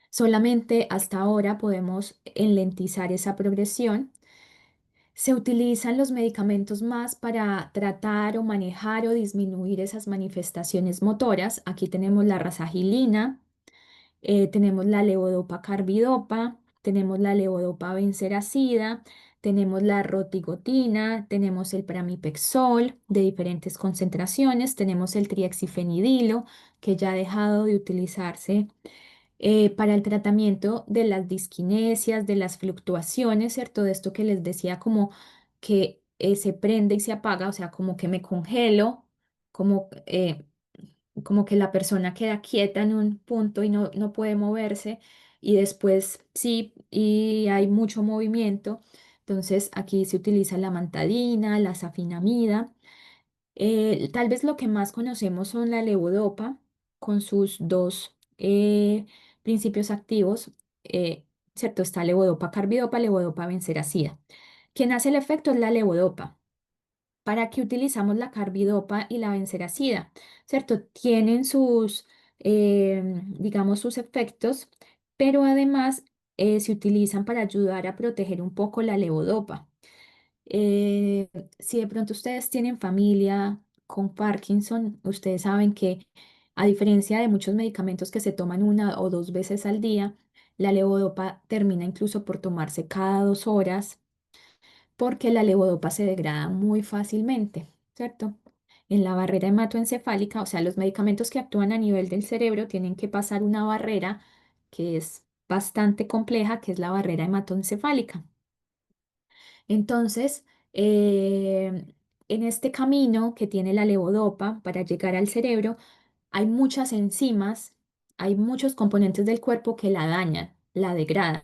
Solamente hasta ahora podemos enlentizar esa progresión. Se utilizan los medicamentos más para tratar o manejar o disminuir esas manifestaciones motoras. Aquí tenemos la razagilina, tenemos la levodopa carbidopa, tenemos la levodopa benseracida, tenemos la rotigotina, tenemos el pramipexol de diferentes concentraciones, tenemos el triexifenidilo que ya ha dejado de utilizarse para el tratamiento de las disquinesias, de las fluctuaciones, ¿cierto? De esto que les decía como que se prende y se apaga, o sea, como que me congelo, como como que la persona queda quieta en un punto y no puede moverse y después sí, y hay mucho movimiento. Entonces aquí se utiliza la mantadina, la safinamida. Tal vez lo que más conocemos son la levodopa con sus dos principios activos, ¿cierto? Está levodopa carbidopa, levodopa benseracida. Quien hace el efecto es la levodopa. ¿Para qué utilizamos la carbidopa y la benseracida? ¿Cierto? Tienen sus, digamos, sus efectos, pero además se utilizan para ayudar a proteger un poco la levodopa. Eh, si de pronto ustedes tienen familia con Parkinson, ustedes saben que a diferencia de muchos medicamentos que se toman una o dos veces al día, La levodopa termina incluso por tomarse cada 2 horas porque la levodopa se degrada muy fácilmente, ¿cierto? En la barrera hematoencefálica, o sea, los medicamentos que actúan a nivel del cerebro tienen que pasar una barrera que es bastante compleja, que es la barrera hematoencefálica. Entonces, en este camino que tiene la levodopa para llegar al cerebro, hay muchas enzimas, hay muchos componentes del cuerpo que la dañan, la degradan.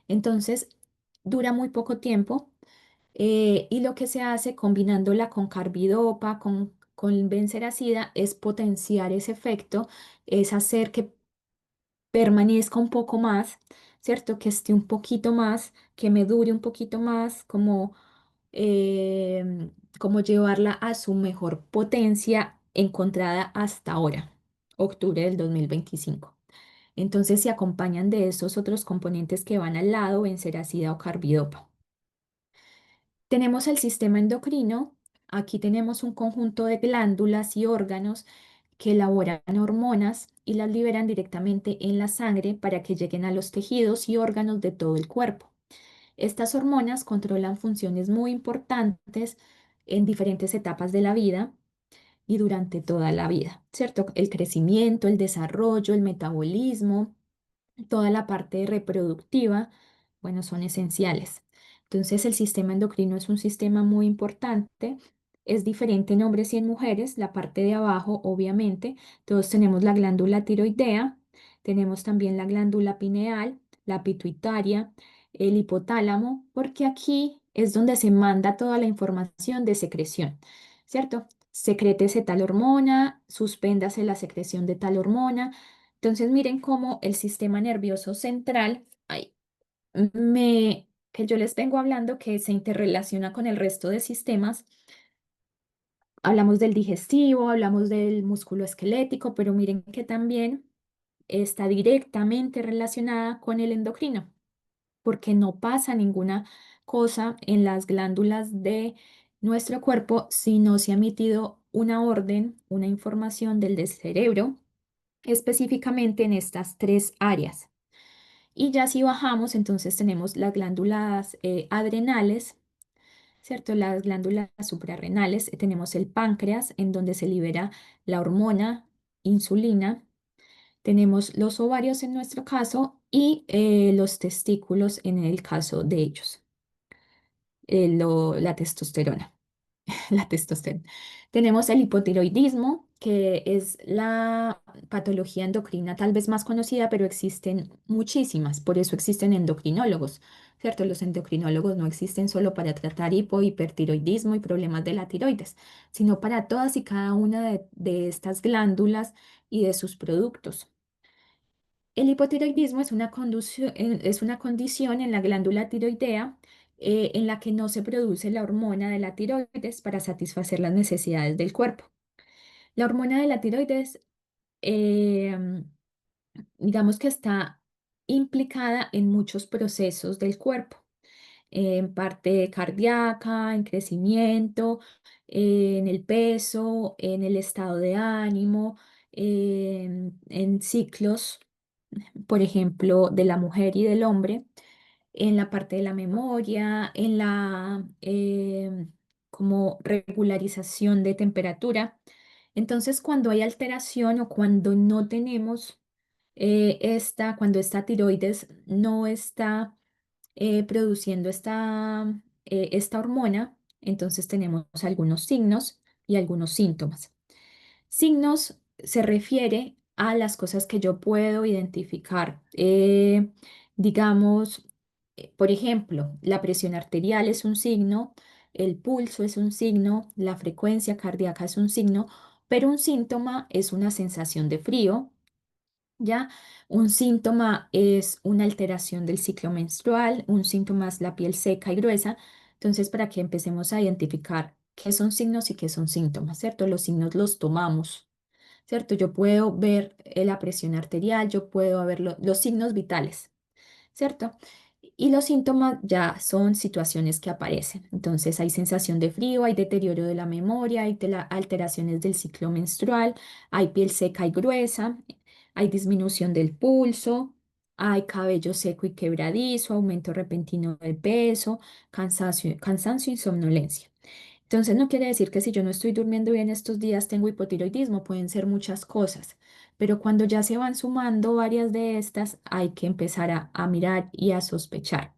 Entonces, dura muy poco tiempo y lo que se hace combinándola con carbidopa, con benseracida, es potenciar ese efecto, es hacer que permanezca un poco más, ¿cierto? Que esté un poquito más, que me dure un poquito más, como llevarla a su mejor potencia encontrada hasta ahora, octubre del 2025. Entonces se acompañan de esos otros componentes que van al lado, benseracida o carbidopa. Tenemos el sistema endocrino. Aquí tenemos un conjunto de glándulas y órganos que elaboran hormonas y las liberan directamente en la sangre para que lleguen a los tejidos y órganos de todo el cuerpo. Estas hormonas controlan funciones muy importantes en diferentes etapas de la vida y durante toda la vida, ¿cierto? El crecimiento, el desarrollo, el metabolismo, toda la parte reproductiva, bueno, son esenciales. Entonces, el sistema endocrino es un sistema muy importante. Es diferente en hombres y en mujeres. La parte de abajo, obviamente, todos tenemos la glándula tiroidea, tenemos también la glándula pineal, la pituitaria, el hipotálamo, porque aquí es donde se manda toda la información de secreción, ¿cierto? Secrétese tal hormona, suspéndase la secreción de tal hormona. Entonces, miren cómo el sistema nervioso central, que yo les vengo hablando, que se interrelaciona con el resto de sistemas. Hablamos del digestivo, hablamos del músculo esquelético, pero miren que también está directamente relacionada con el endocrino, porque no pasa ninguna cosa en las glándulas de nuestro cuerpo si no se ha emitido una orden, una información del cerebro, específicamente en estas 3 áreas. Y ya si bajamos, entonces tenemos las glándulas adrenales, ¿cierto? Las glándulas suprarrenales, tenemos el páncreas, en donde se libera la hormona insulina, tenemos los ovarios en nuestro caso y los testículos en el caso de ellos, la testosterona. La testosterona. Tenemos el hipotiroidismo, que es la patología endocrina tal vez más conocida, pero existen muchísimas, por eso existen endocrinólogos, ¿cierto? Los endocrinólogos no existen solo para tratar hipertiroidismo y problemas de la tiroides, sino para todas y cada una de estas glándulas y de sus productos. El hipotiroidismo es una condición en la glándula tiroidea en la que no se produce la hormona de la tiroides para satisfacer las necesidades del cuerpo. La hormona de la tiroides, eh, digamos que está implicada en muchos procesos del cuerpo, en parte cardíaca, en crecimiento, en el peso, en el estado de ánimo, en ciclos, por ejemplo, de la mujer y del hombre, en la parte de la memoria, en la como regularización de temperatura. Entonces, cuando hay alteración o cuando no tenemos cuando esta tiroides no está produciendo esta hormona, entonces tenemos algunos signos y algunos síntomas. Signos se refiere a las cosas que yo puedo identificar. Digamos, por ejemplo, la presión arterial es un signo, el pulso es un signo, la frecuencia cardíaca es un signo, pero un síntoma es una sensación de frío, ¿ya? Un síntoma es una alteración del ciclo menstrual, un síntoma es la piel seca y gruesa. Entonces, para que empecemos a identificar qué son signos y qué son síntomas, ¿cierto? Los signos los tomamos, ¿cierto? Yo puedo ver la presión arterial, yo puedo ver los signos vitales, ¿cierto? Y los síntomas ya son situaciones que aparecen. Entonces hay sensación de frío, hay deterioro de la memoria, hay alteraciones del ciclo menstrual, hay piel seca y gruesa, hay disminución del pulso, hay cabello seco y quebradizo, aumento repentino de peso, cansancio y somnolencia. Entonces no quiere decir que si yo no estoy durmiendo bien estos días tengo hipotiroidismo, pueden ser muchas cosas, pero cuando ya se van sumando varias de estas hay que empezar a mirar y a sospechar.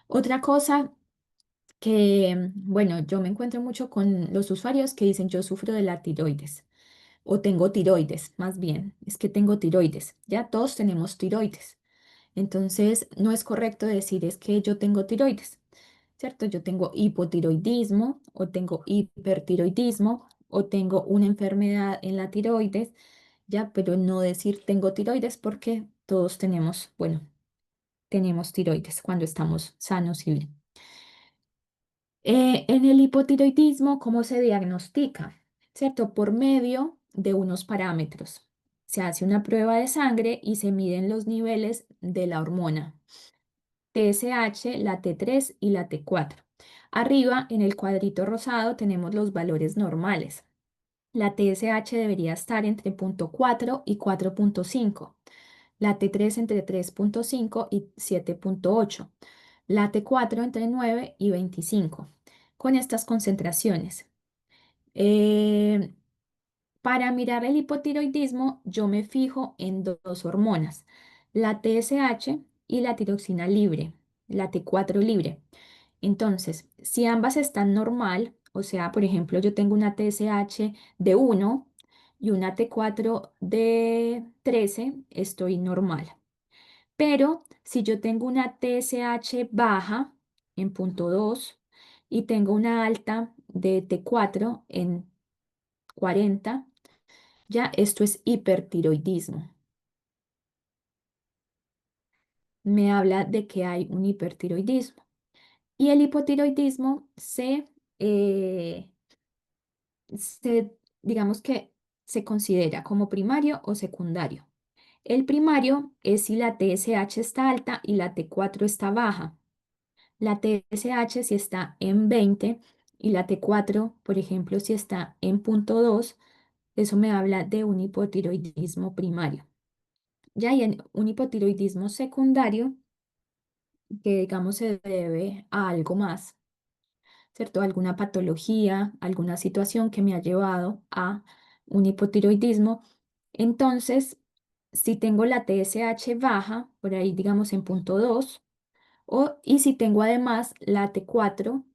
Otra cosa que, bueno, yo me encuentro mucho con los usuarios que dicen yo sufro de la tiroides o tengo tiroides, más bien, es que tengo tiroides, ya todos tenemos tiroides. Entonces, no es correcto decir es que yo tengo tiroides, ¿cierto? Yo tengo hipotiroidismo o tengo hipertiroidismo o tengo una enfermedad en la tiroides, ya, pero no decir tengo tiroides porque todos tenemos, bueno, tenemos tiroides cuando estamos sanos y bien. En el hipotiroidismo, ¿cómo se diagnostica? ¿Cierto? Por medio de unos parámetros. Se hace una prueba de sangre y se miden los niveles de la hormona TSH, la T3 y la T4. Arriba, en el cuadrito rosado, tenemos los valores normales. La TSH debería estar entre 0,4 y 4,5. La T3 entre 3,5 y 7,8. La T4 entre 9 y 25. Con estas concentraciones. Eh, para mirar el hipotiroidismo, yo me fijo en dos hormonas, la TSH y la tiroxina libre, la T4 libre. Entonces, si ambas están normal, o sea, por ejemplo, yo tengo una TSH de 1 y una T4 de 13, estoy normal. Pero si yo tengo una TSH baja en punto 2 y tengo una alta de T4 en 40, ya esto es hipertiroidismo. Me habla de que hay un hipertiroidismo. Y el hipotiroidismo eh, se, digamos que se considera como primario o secundario. El primario es si la TSH está alta y la T4 está baja. La TSH si está en 20 y la T4, por ejemplo, si está en punto 2, eso me habla de un hipotiroidismo primario. Ya hay un hipotiroidismo secundario que, digamos, se debe a algo más, ¿cierto? Alguna patología, alguna situación que me ha llevado a un hipotiroidismo. Entonces, si tengo la TSH baja, por ahí digamos en punto 2, y si tengo además la T4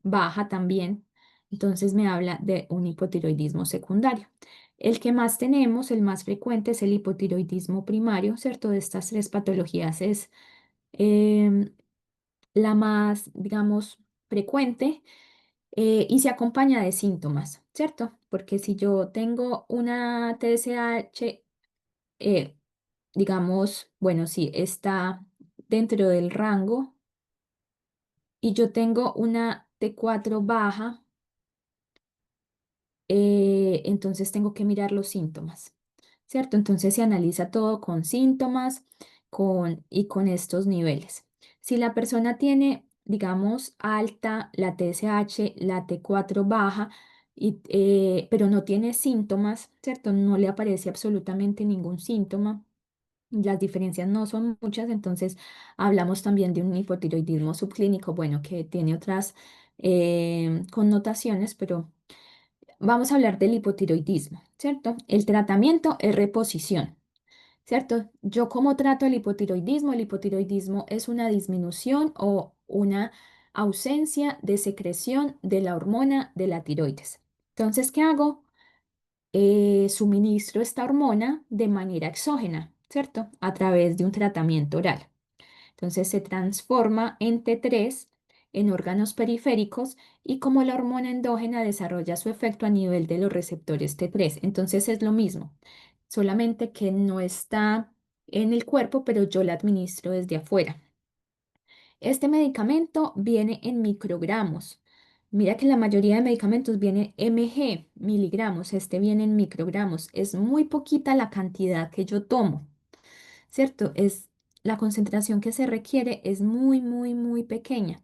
baja también, entonces me habla de un hipotiroidismo secundario. El que más tenemos, el más frecuente, es el hipotiroidismo primario, ¿cierto? De estas tres patologías es em, la más, digamos, frecuente y se acompaña de síntomas, ¿cierto? Porque si yo tengo una TSH, eh, digamos, bueno, sí, está dentro del rango y yo tengo una T4 baja, entonces tengo que mirar los síntomas, ¿cierto? Entonces se analiza todo con síntomas y con estos niveles. Si la persona tiene, digamos, alta la TSH, la T4 baja, pero no tiene síntomas, ¿cierto? No le aparece absolutamente ningún síntoma. Las diferencias no son muchas, entonces hablamos también de un hipotiroidismo subclínico, bueno, que tiene otras connotaciones, pero vamos a hablar del hipotiroidismo, ¿cierto? El tratamiento es reposición, ¿cierto? Yo cómo trato el hipotiroidismo es una disminución o una ausencia de secreción de la hormona de la tiroides. Entonces, ¿qué hago? Suministro esta hormona de manera exógena, ¿cierto? A través de un tratamiento oral. Entonces se transforma en T3 en órganos periféricos y como la hormona endógena desarrolla su efecto a nivel de los receptores T3. Entonces es lo mismo, solamente que no está en el cuerpo, pero yo la administro desde afuera. Este medicamento viene en microgramos. Mira que la mayoría de medicamentos vienen mg, miligramos. Este viene en microgramos. Es muy poquita la cantidad que yo tomo. ¿Cierto? Es la concentración que se requiere es muy, muy, muy pequeña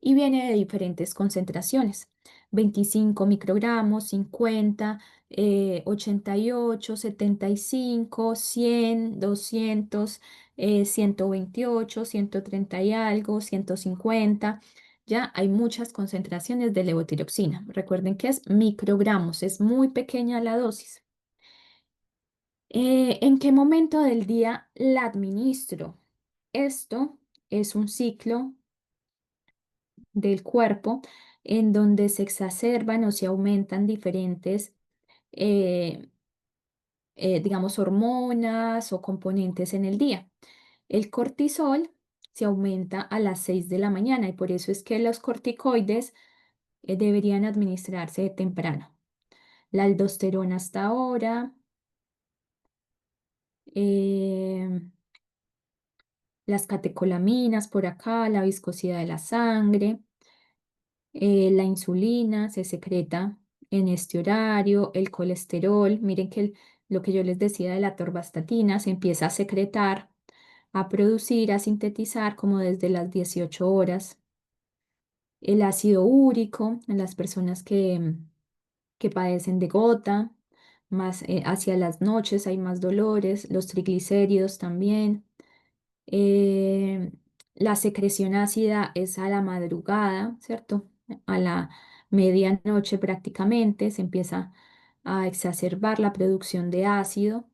y viene de diferentes concentraciones. 25 microgramos, 50, 88, 75, 100, 200, 128, 130 y algo, 150. Ya hay muchas concentraciones de levotiroxina. Recuerden que es microgramos, es muy pequeña la dosis. ¿En qué momento del día la administro? Esto es un ciclo del cuerpo en donde se exacerban o se aumentan diferentes, eh, digamos, hormonas o componentes en el día. El cortisol se aumenta a las 6 de la mañana y por eso es que los corticoides deberían administrarse temprano. La aldosterona hasta ahora, eh, las catecolaminas por acá, la viscosidad de la sangre. La insulina se secreta en este horario, el colesterol, miren que lo que yo les decía de la torvastatina se empieza a secretar, a producir, a sintetizar como desde las 18 horas. El ácido úrico en las personas que padecen de gota, más hacia las noches hay más dolores, los triglicéridos también. Eh, la secreción ácida es a la madrugada, ¿cierto? A la medianoche prácticamente se empieza a exacerbar la producción de ácido.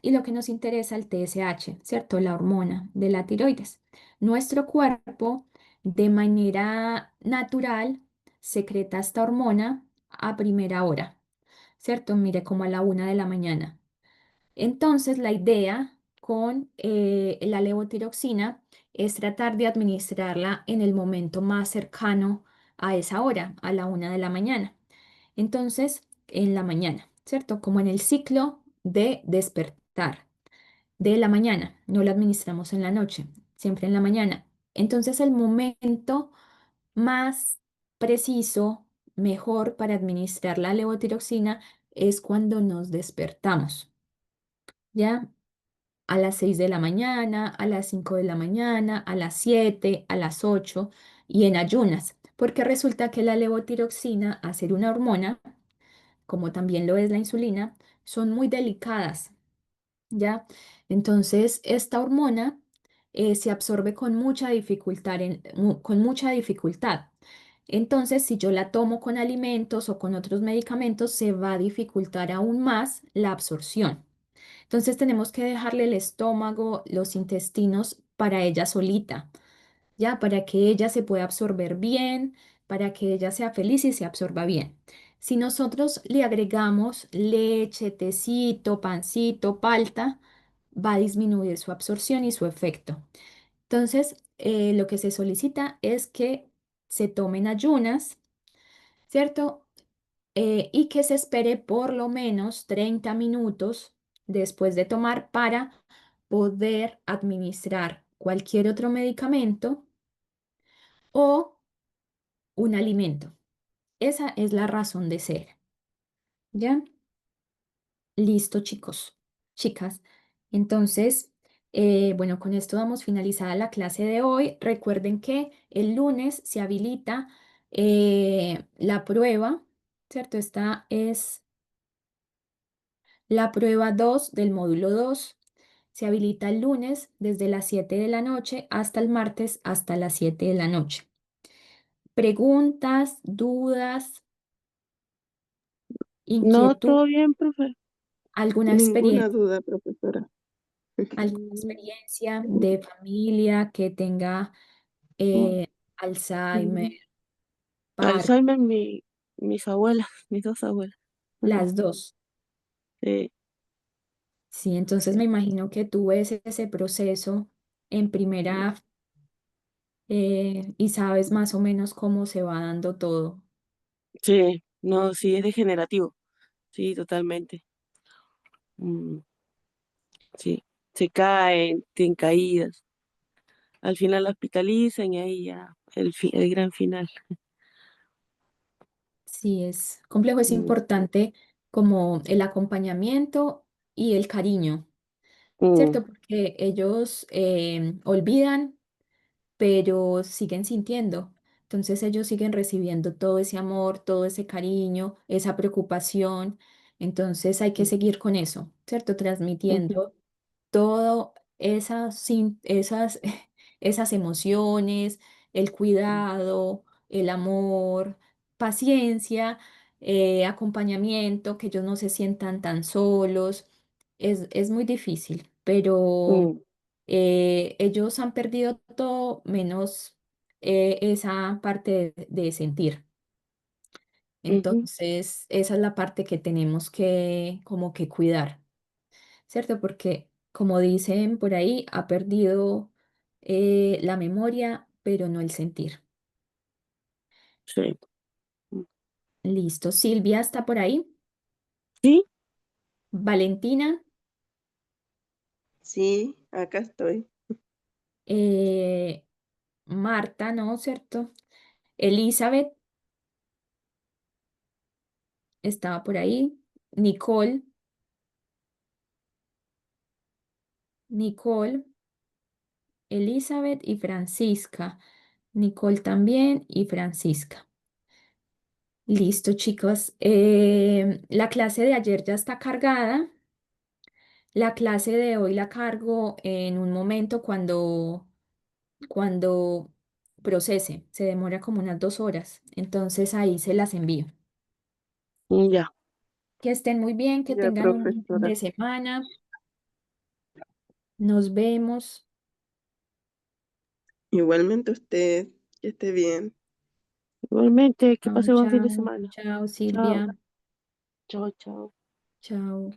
Y lo que nos interesa, el TSH, ¿cierto? La hormona de la tiroides. Nuestro cuerpo, de manera natural, secreta esta hormona a primera hora, ¿cierto? Mire, como a la 1 de la mañana. Entonces, la idea con la levotiroxina es tratar de administrarla en el momento más cercano a esa hora, a la 1 de la mañana. Entonces, en la mañana, ¿cierto? Como en el ciclo de despertar de la mañana, no la administramos en la noche, siempre en la mañana. Entonces, el momento más preciso, mejor para administrar la levotiroxina es cuando nos despertamos. ¿Ya? A las 6 de la mañana, a las 5 de la mañana, a las 7, a las 8 y en ayunas, porque resulta que la levotiroxina, al ser una hormona, como también lo es la insulina, son muy delicadas, ¿ya? Entonces, esta hormona se absorbe con mucha dificultad, con mucha dificultad. Entonces, si yo la tomo con alimentos o con otros medicamentos, se va a dificultar aún más la absorción. Entonces tenemos que dejarle el estómago, los intestinos para ella solita, ya, para que ella se pueda absorber bien, para que ella sea feliz y se absorba bien. Si nosotros le agregamos leche, tecito, pancito, palta, va a disminuir su absorción y su efecto. Entonces, lo que se solicita es que se tomen ayunas, ¿cierto? Y que se espere por lo menos 30 minutos después de tomar para poder administrar cualquier otro medicamento o un alimento. Esa es la razón de ser. ¿Ya? Listo, chicos, chicas. Entonces, bueno, con esto damos finalizada la clase de hoy. Recuerden que el lunes se habilita la prueba, ¿cierto? Esta es la prueba 2 del módulo 2. Se habilita el lunes desde las 7 de la noche hasta el martes hasta las 7 de la noche. Preguntas, dudas, No, inquietud, todo bien, profe. alguna Ninguna experiencia, duda, profesora. alguna Mm, experiencia de familia que tenga mm, Alzheimer, mm. Parkinson, Alzheimer, mis abuelas, mis dos abuelas. Ajá, las dos. sí, Sí, entonces me sí. imagino que tú ves ese proceso en primera y sabes más o menos cómo se va dando todo. Sí, no, sí, es degenerativo. Sí, totalmente. Mm, sí, se caen, tienen caídas. Al final la hospitalizan y ahí ya el gran final. Sí, es complejo, es Mm, importante como el acompañamiento y el cariño, mm, ¿cierto? Porque ellos olvidan, pero siguen sintiendo. Entonces ellos siguen recibiendo todo ese amor, todo ese cariño, esa preocupación. Entonces hay que Mm, seguir con eso, ¿cierto? ujú, Transmitiendo todo esas emociones, el mm, cuidado, el amor, paciencia, acompañamiento, que ellos no se sientan tan solos. Es muy difícil, pero mm, ellos han perdido todo menos esa parte de sentir. ujú, Entonces, esa es la parte que tenemos que como que cuidar. ¿Cierto? Porque, como dicen por ahí, ha perdido la memoria, pero no el sentir. sí. Mm. Listo. Silvia está por ahí. Sí, Valentina, Sí, acá estoy. eh, Marta, ¿no? ¿Cierto? Elizabeth estaba por ahí. Nicole, Nicole, Elizabeth y Francisca. Nicole también y Francisca. Listo, chicos. La clase de ayer ya está cargada. La clase de hoy la cargo en un momento cuando procese. Se demora como unas 2 horas. Entonces ahí se las envío. ya. Que estén muy bien, que Ya, tengan un buen fin profesora. de semana. Nos vemos. Igualmente usted, que esté bien. Igualmente, que Chao, pase buen fin de chao. semana. Chao, Chao, Silvia. chao, chao. Chao.